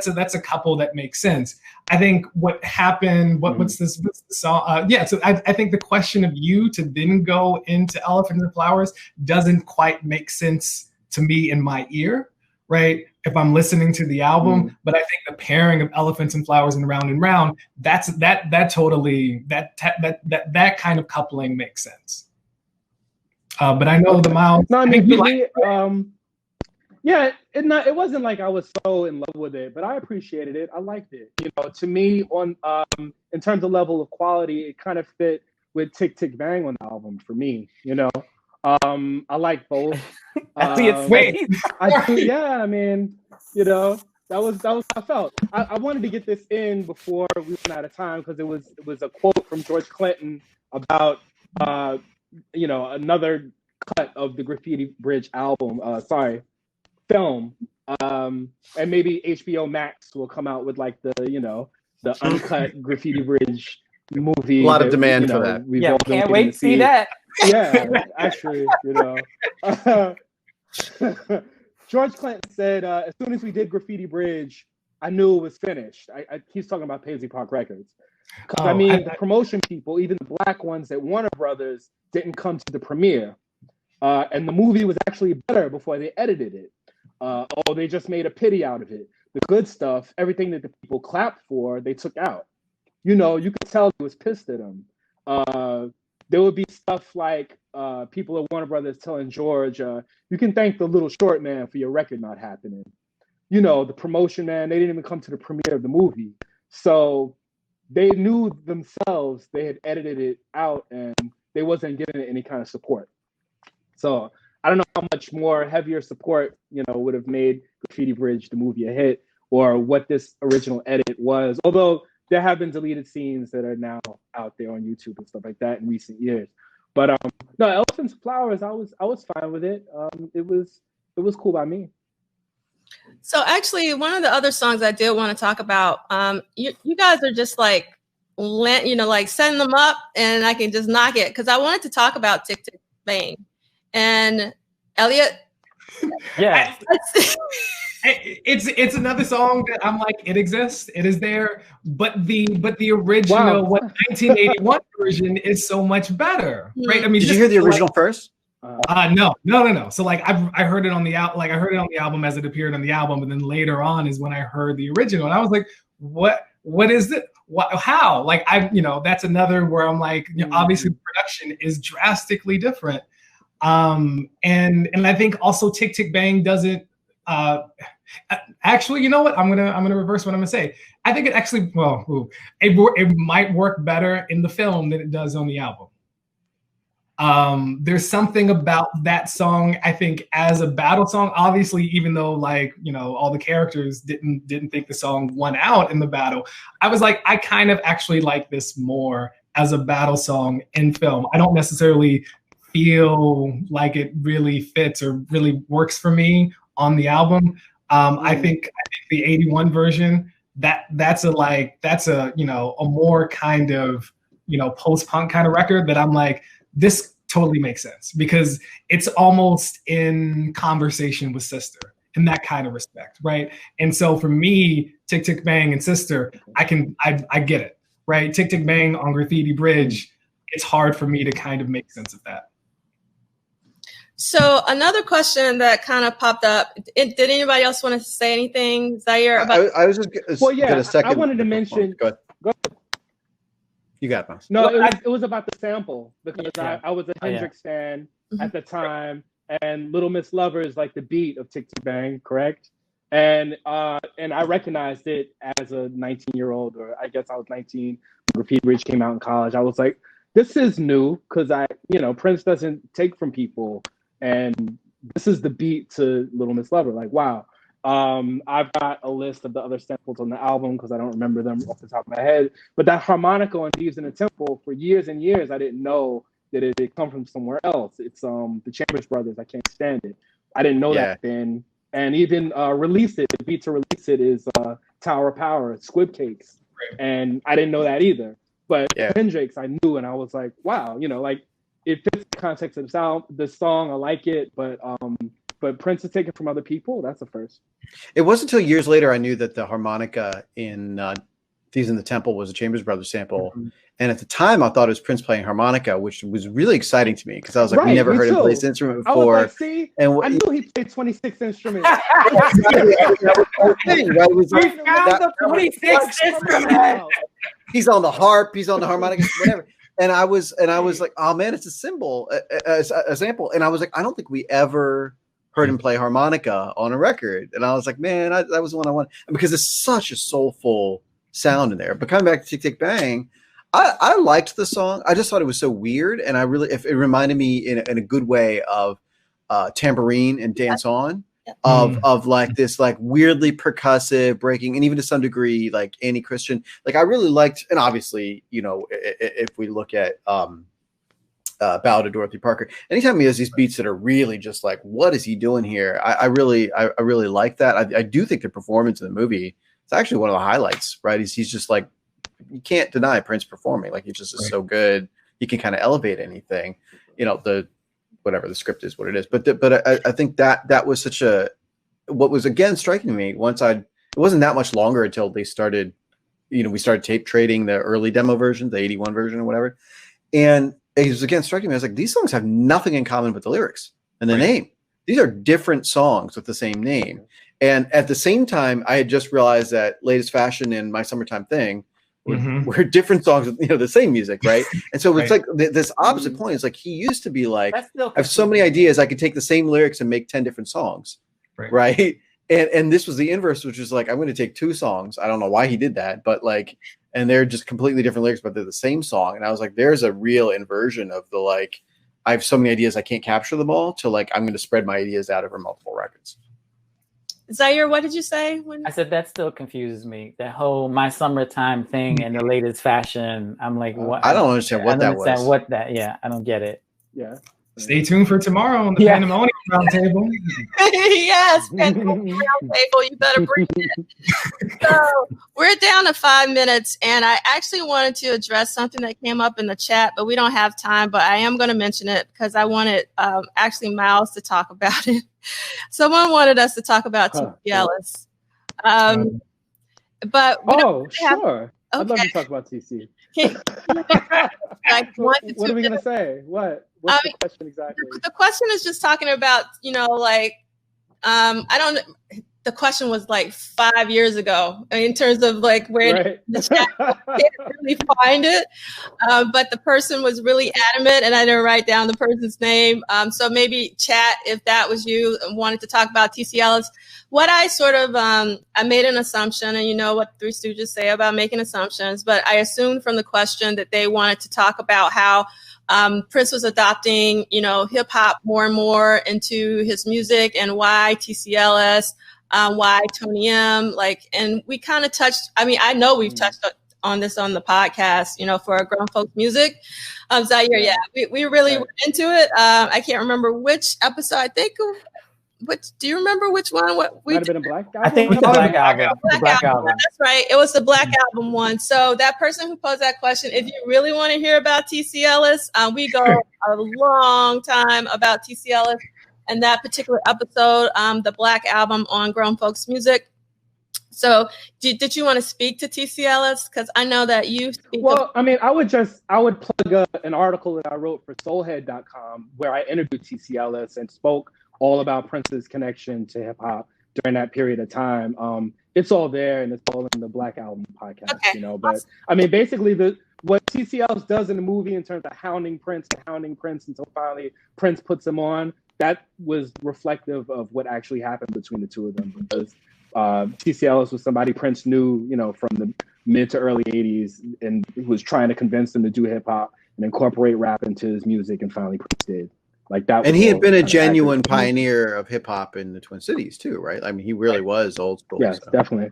Speaker 5: a couple that makes sense. I think what happened, what's the song? So I think the question of you to then go into Elephants and Flowers doesn't quite make sense to me in my ear, right? If I'm listening to the album, but I think the pairing of Elephants and Flowers and Round, that kind of coupling makes sense. But I know the Miles.
Speaker 6: No, I mean, yeah, it wasn't like I was so in love with it, but I appreciated it. I liked it. You know, to me, on in terms of level of quality, it kind of fit with Tick Tick Bang on the album for me. You know, I like both. Yeah, I mean, you know, that was how I felt. I wanted to get this in before we ran out of time because it was a quote from George Clinton about you know, another cut of the Graffiti Bridge album. Film, and maybe HBO Max will come out with like the uncut Graffiti Bridge movie.
Speaker 2: A lot of demand for that.
Speaker 3: Yeah, can't wait to see that.
Speaker 6: Yeah, actually, you know, George Clinton said as soon as we did Graffiti Bridge, I knew it was finished. He's talking about Paisley Park Records. Because the promotion people, even the black ones at Warner Brothers, didn't come to the premiere, and the movie was actually better before they edited it. They just made a pity out of it. The good stuff, everything that the people clapped for, they took out. You know, you could tell he was pissed at them. There would be stuff like people at Warner Brothers telling George, you can thank the Little Short Man for your record not happening. You know, the promotion man, they didn't even come to the premiere of the movie. So they knew themselves they had edited it out and they wasn't giving it any kind of support. So I don't know how much more heavier support, you know, would have made Graffiti Bridge, the movie, a hit, or what this original edit was. Although there have been deleted scenes that are now out there on YouTube and stuff like that in recent years. But no, Elephants and Flowers, I was fine with it. It was cool by me.
Speaker 1: So actually, one of the other songs I did want to talk about, you guys are just like, you know, like setting them up, and I can just knock it because I wanted to talk about Tick Tick Bang. And Elliott,
Speaker 3: yeah,
Speaker 5: it's another song that I'm like, it exists, it is there, but the original 1981 version is so much better, right? I mean,
Speaker 2: did you hear the original first?
Speaker 5: No. So like I heard it on the album, as it appeared on the album, and then later on is when I heard the original, and I was like, what is it? How? Like that's another where I'm like, you know, obviously the production is drastically different. And I think also Tick Tick Bang doesn't actually, you know what? I'm gonna reverse what I'm gonna say. I think it actually, it might work better in the film than it does on the album. There's something about that song, I think, as a battle song, obviously, even though like, you know, all the characters didn't think the song won out in the battle, I was like, I kind of actually like this more as a battle song in film. I don't necessarily feel like it really fits or really works for me on the album. I think the 81 version, that's a you know, a more kind of, you know, post-punk kind of record that I'm like, this totally makes sense because it's almost in conversation with Sister in that kind of respect, right? And so for me, Tick Tick Bang and Sister, I get it, right? Tick Tick Bang on Graffiti Bridge, it's hard for me to kind of make sense of that.
Speaker 1: So another question that kind of popped up. Did anybody else want to say anything, Zaheer? About?
Speaker 2: I was just gonna second.
Speaker 6: I wanted to mention.
Speaker 2: Go ahead. You got it.
Speaker 6: No, it was about the sample because I was a Hendrix fan at the time, and Little Miss Lover is like the beat of Tick Tick Bang, correct? And I recognized it as a 19-year-old, or I guess I was 19 when Graffiti Bridge came out in college. I was like, this is new because Prince doesn't take from people. And this is the beat to Little Miss Lover. Like, wow. I've got a list of the other samples on the album because I don't remember them off the top of my head. But that harmonica on Thieves in the Temple, for years and years, I didn't know that it had come from somewhere else. It's the Chambers Brothers. I can't stand it. I didn't know that then. And even release it, the beat to release it is Tower of Power, Squib Cakes. And I didn't know that either. But Kendrick's I knew, and I was like, wow, you know, like it fits the context of the song. I like it, but Prince is taken from other people. That's a first.
Speaker 2: It wasn't until years later I knew that the harmonica in Thieves in the Temple was a Chambers Brothers sample. Mm-hmm. And at the time, I thought it was Prince playing harmonica, which was really exciting to me because I was like, we never heard him play this instrument before.
Speaker 6: I was like, see, and I knew he played 26 instruments.
Speaker 2: He's on the harp, he's on the harmonica, whatever. And I was like, oh man, it's a symbol, a sample. And I was like, I don't think we ever heard him play harmonica on a record. And I was like, man, that was the one I wanted because it's such a soulful sound in there. But coming back to Tick Tick Bang, I liked the song. I just thought it was so weird, and it reminded me in a good way of Tambourine and Dance On, of like this like weirdly percussive breaking, and even to some degree like anti-Christian. Like I really liked, and obviously you know if we look at Ballad of Dorothy Parker, anytime he has these beats that are really just like, what is he doing here? I really like that. I do think the performance in the movie is actually one of the highlights. Right? He's just like. You can't deny Prince performing. Like he just is so good. He can kind of elevate anything, you know, whatever the script is, what it is. But I think that was what was again striking to me it wasn't that much longer until they started, you know, we started tape trading the early demo version, the 81 version or whatever. And it was again striking me. I was like, these songs have nothing in common with the lyrics and the name. These are different songs with the same name. And at the same time, I had just realized that Latest Fashion and My Summertime Thing were different songs, you know, the same music, right? And so it's like this opposite point. It's like he used to be like, I have so many ideas, I could take the same lyrics and make 10 different songs, right? And this was the inverse, which is like, I'm going to take 2 songs. I don't know why he did that, but like, and they're just completely different lyrics, but they're the same song. And I was like, there's a real inversion of the like, I have so many ideas, I can't capture them all, to like, I'm going to spread my ideas out over multiple records.
Speaker 1: Zaheer, what did you say?
Speaker 3: I said that still confuses me. That whole My Summertime Thing and the Latest Fashion. I'm like, what?
Speaker 2: I don't understand what that was.
Speaker 3: I don't get it.
Speaker 6: Yeah.
Speaker 5: Stay tuned for tomorrow on the Panelists Roundtable.
Speaker 1: Yes, Panelists Roundtable. You better bring it. So we're down to 5 minutes, and I actually wanted to address something that came up in the chat, but we don't have time. But I am going to mention it because I wanted actually Miles to talk about it. Someone wanted us to talk about TC Ellis. But
Speaker 6: sure. I'd love to talk about TC. What are we gonna say? What's the question exactly?
Speaker 1: The question is just talking about, you know, like the question was like 5 years ago in terms of like where the chat can't really find it. But the person was really adamant, and I didn't write down the person's name. So maybe chat, if that was you and wanted to talk about TC Ellis. What I sort of, I made an assumption, and you know what Three Stooges say about making assumptions, but I assumed from the question that they wanted to talk about how Prince was adopting, you know, hip hop more and more into his music, and why TC Ellis, why Tony M, like, and we kind of touched, I mean, I know we've touched on this on the podcast, you know, for our grown folks music. Zaheer, we really went into it. I can't remember which episode, I think, do you remember which one? What we
Speaker 6: might have been a Black Album?
Speaker 3: I think it was the Black Album.
Speaker 1: Black Album. That's right. It was the Black Album one. So that person who posed that question, if you really want to hear about TC Ellis, we go a long time about TC Ellis and that particular episode, the Black Album on Grown Folks Music. So did you want to speak to TC Ellis? Because I know that you speak.
Speaker 6: Well, I mean, I would plug an article that I wrote for soulhead.com where I interviewed TC Ellis and spoke all about Prince's connection to hip hop during that period of time. It's all there, and it's all in the Black Album podcast, you know. But I mean, basically, what TC Ellis does in the movie in terms of hounding Prince until finally Prince puts him on, that was reflective of what actually happened between the two of them. Because TC Ellis was somebody Prince knew, you know, from the mid to early 80s, and was trying to convince him to do hip hop and incorporate rap into his music, and finally Prince did. Like that,
Speaker 2: and he had been a genuine pioneer of hip hop in the Twin Cities too, right? I mean, he really was old school.
Speaker 6: Yes, definitely.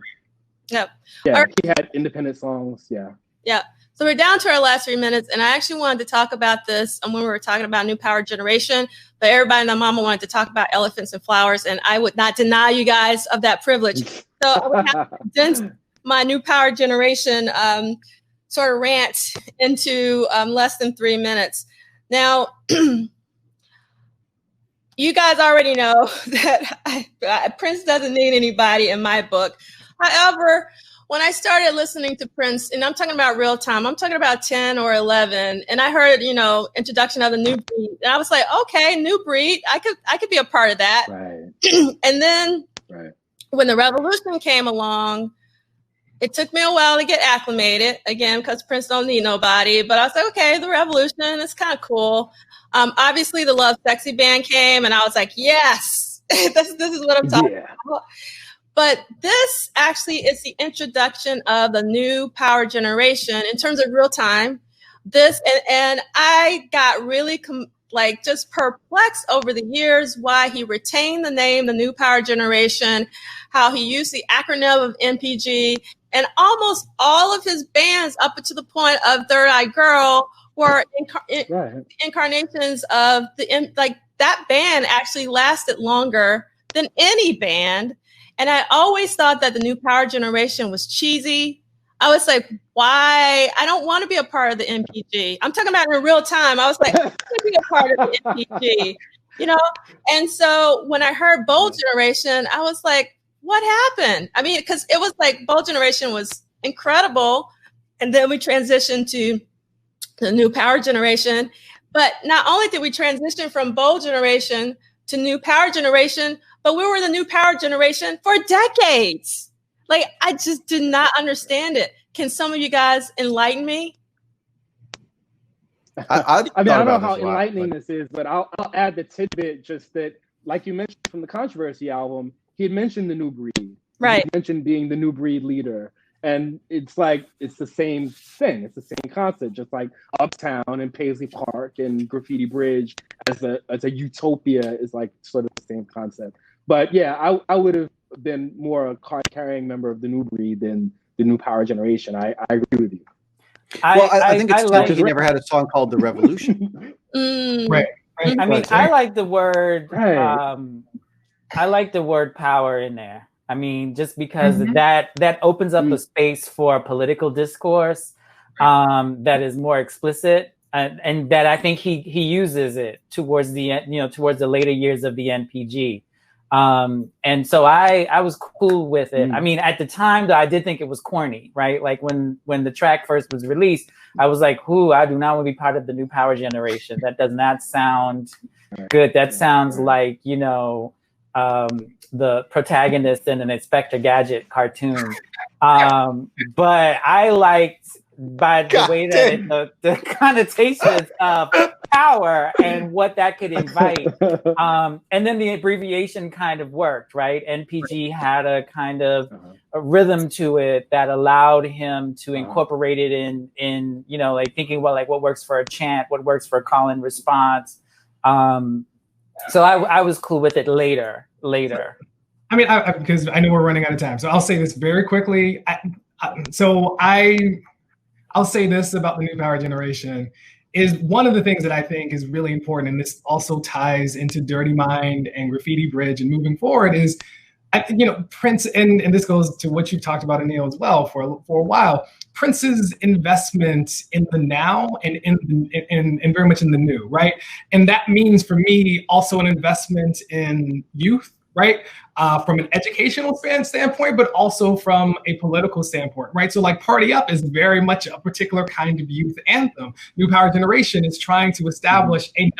Speaker 1: Yep.
Speaker 6: Yeah, right. He had independent songs. Yeah.
Speaker 1: Yeah. So we're down to our last 3 minutes, and I actually wanted to talk about this when we were talking about New Power Generation, but everybody and their mama wanted to talk about Elephants and Flowers, and I would not deny you guys of that privilege. So I would have my new power generation sort of rant into less than 3 minutes. Now, you guys already know that Prince doesn't need anybody in my book. However, when I started listening to Prince, and I'm talking about real time, I'm talking about 10 or 11, and I heard, introduction of the new breed, and I was like, okay, new breed, I could be a part of that.
Speaker 6: Right.
Speaker 1: And then when the revolution came along, it took me a while to get acclimated, again, because Prince don't need nobody. But I was like, okay, the revolution is kind of cool. Obviously, the Love Sexy band came, and I was like, yes, this is what I'm talking about. But this actually is the introduction of the new power generation in terms of real time. This and I got really just perplexed over the years why he retained the name, the new power generation, how he used the acronym of NPG, and almost all of his bands up to the point of Third Eye Girl were incarnations of that band actually lasted longer than any band. And I always thought that the new power generation was cheesy. I was like, why? I don't want to be a part of the NPG. I'm talking about in real time. I was like, I want to be a part of the NPG, And so when I heard Bold Generation, I was like, what happened? I mean, because it was like Bold Generation was incredible. And then we transitioned to the new power generation. But not only did we transition from Bold Generation to new power generation, but we were the new power generation for decades. Like, I just did not understand it. Can some of you guys enlighten me?
Speaker 6: I don't know how enlightening this is, but I'll add the tidbit just that, like you mentioned from the Controversy album, he had mentioned the new breed.
Speaker 1: Right.
Speaker 6: He mentioned being the new breed leader. And it's like, it's the same thing. It's the same concept, just like Uptown and Paisley Park and Graffiti Bridge as a utopia is like sort of the same concept. But yeah, I would have been more a card-carrying member of the new breed than the new power generation. I agree with you.
Speaker 2: I think it's because he never had a song called The Revolution.
Speaker 5: Right.
Speaker 3: I mean, I like the word. I like the word power in there. I mean, just because that opens up a space for political discourse that is more explicit, and that I think he uses it towards the towards the later years of the NPG. And so I was cool with it. I mean, at the time, though, I did think it was corny, right? Like when the track first was released, I was like, I do not want to be part of the new power generation. That does not sound good. That sounds like, the protagonist in an Inspector Gadget cartoon. But I liked by the way that the connotations of power and what that could invite. And then the abbreviation kind of worked, right? NPG had a kind of a rhythm to it that allowed him to incorporate it in like thinking about like what works for a chant, what works for a call and response. So I was cool with it later.
Speaker 5: I mean, because I know we're running out of time, so I'll say this very quickly. I'll say this about the new power generation is one of the things that I think is really important, and this also ties into Dirty Mind and Graffiti Bridge and moving forward is, Prince, and this goes to what you've talked about, Anil, as well for a while. Prince's investment in the now and in very much in the new, right? And that means for me also an investment in youth, right? From an educational standpoint, but also from a political standpoint, right? So like Party Up is very much a particular kind of youth anthem. New Power Generation is trying to establish a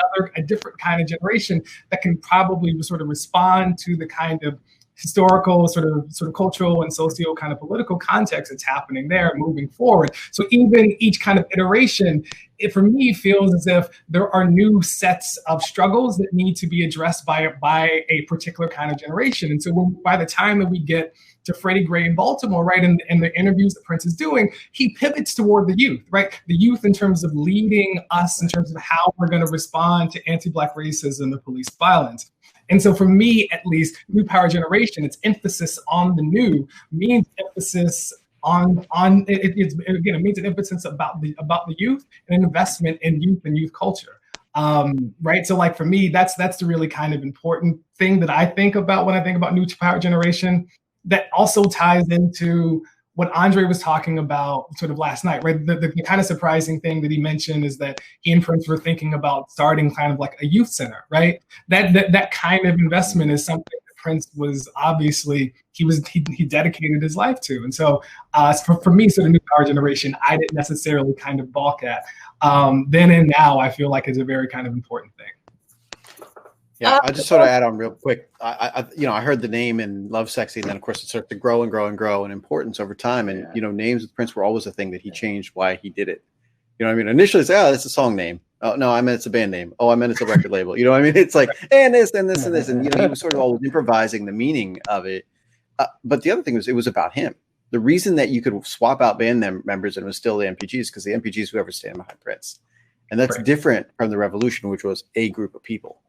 Speaker 5: different kind of generation that can probably sort of respond to the kind of historical, sort of cultural and socio kind of political context that's happening there moving forward. So even each kind of iteration, it for me feels as if there are new sets of struggles that need to be addressed by a particular kind of generation. And so by the time that we get to Freddie Gray in Baltimore, right, and the interviews that Prince is doing, he pivots toward the youth, right? The youth in terms of leading us in terms of how we're going to respond to anti-Black racism and police violence. And so for me, at least, New Power Generation, its emphasis on the new means emphasis on it means an emphasis about the youth and an investment in youth and youth culture. Right. So like for me, that's the really kind of important thing that I think about when I think about New Power Generation, that also ties into what Andre was talking about sort of last night, right? The kind of surprising thing that he mentioned is that he and Prince were thinking about starting kind of like a youth center, right? That kind of investment is something that Prince was obviously, he dedicated his life to. And so for me, sort of New Power Generation, I didn't necessarily kind of balk at. Then and now, I feel like it's a very kind of important thing.
Speaker 2: Yeah, I just sort of add on real quick. I heard the name in Love Sexy, and then of course it started to grow and grow and grow in importance over time. And names with Prince were always a thing that he changed why he did it. You know what I mean? Initially, it's that's a song name. Oh no, I meant it's a band name. Oh, I meant it's a record label. You know what I mean? It's like and this and this and this, and he was sort of always improvising the meaning of it. But the other thing was it was about him. The reason that you could swap out band members and it was still the MPGs because the MPGs whoever stand behind Prince, and that's different from the Revolution, which was a group of people.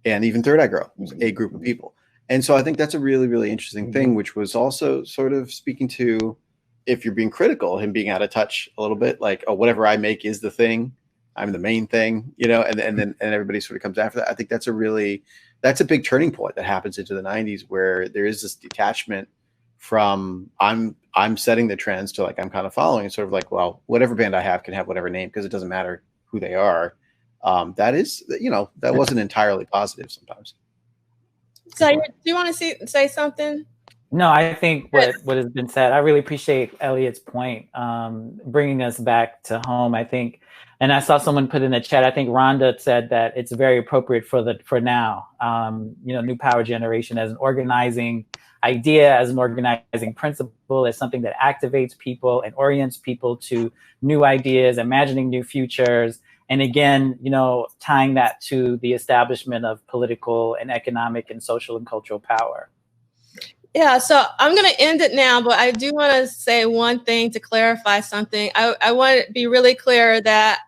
Speaker 2: And even Third Eye Girl was a group of people. And so I think that's a really, really interesting thing, which was also sort of speaking to, if you're being critical, him being out of touch a little bit, like, oh, whatever I make is the thing. I'm the main thing, and then everybody sort of comes after that. I think that's a big turning point that happens into the 90s where there is this detachment from I'm setting the trends to like I'm kind of following. It's sort of like, well, whatever band I have can have whatever name because it doesn't matter who they are. That is, that wasn't entirely positive sometimes.
Speaker 1: So, do you want to say something?
Speaker 3: No, I think what has been said. I really appreciate Elliott's point, bringing us back to home. I think, and I saw someone put in the chat. I think Rhonda said that it's very appropriate for now. New Power Generation as an organizing idea, as an organizing principle, as something that activates people and orients people to new ideas, imagining new futures. And again, tying that to the establishment of political and economic and social and cultural power.
Speaker 1: Yeah, so I'm going to end it now, but I do want to say one thing to clarify something. I want to be really clear that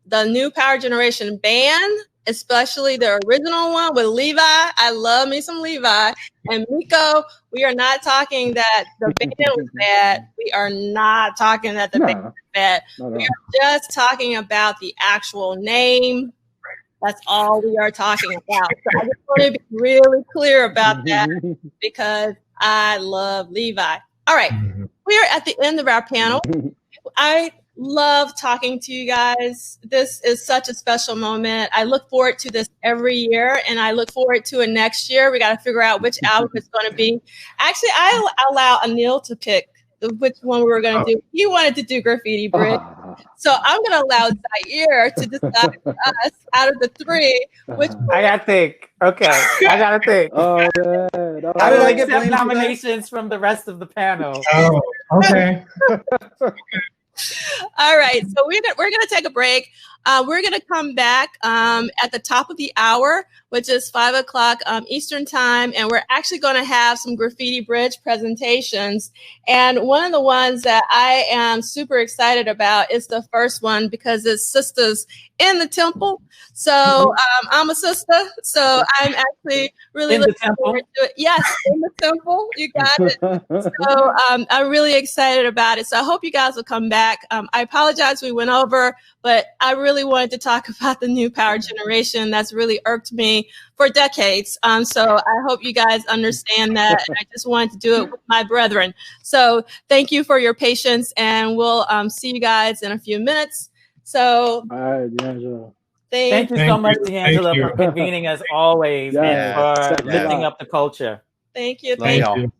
Speaker 1: the New Power Generation band, especially the original one with Levi, I love me some Levi, and Miko, we are not talking that the band was bad. We are not talking that the band was bad. We are just talking about the actual name. That's all we are talking about. So I just want to be really clear about that because I love Levi. All right, we are at the end of our panel. I love talking to you guys. This is such a special moment. I look forward to this every year, and I look forward to it next year. We got to figure out which album it's going to be. Actually, I allow Anil to pick which one we were going to do. He wanted to do Graffiti Bridge. So I'm going to allow Zaheer to decide for us out of the three. Which
Speaker 3: I got to think. Okay. I got to think.
Speaker 6: Oh, man.
Speaker 3: I will accept nominations from the rest of the panel.
Speaker 5: Oh, okay.
Speaker 1: All right, so we're gonna take a break. We're gonna come back at the top of the hour, which is 5 o'clock Eastern time, and we're actually going to have some Graffiti Bridge presentations. And one of the ones that I am super excited about is the first one because it's Sisters in the Temple. So I'm a sister, so I'm actually really looking forward to it. Yes, in the temple, you got it. So I'm really excited about it. So I hope you guys will come back. I apologize we went over, but I really wanted to talk about the New Power Generation. That's really irked me for decades. So I hope you guys understand that. And I just wanted to do it with my brethren. So thank you for your patience, and we'll see you guys in a few minutes. So,
Speaker 6: all right, D'Angelo.
Speaker 3: Thank you so much, D'Angelo, for convening as always and for lifting up the culture.
Speaker 1: Thank you.
Speaker 2: Thank you.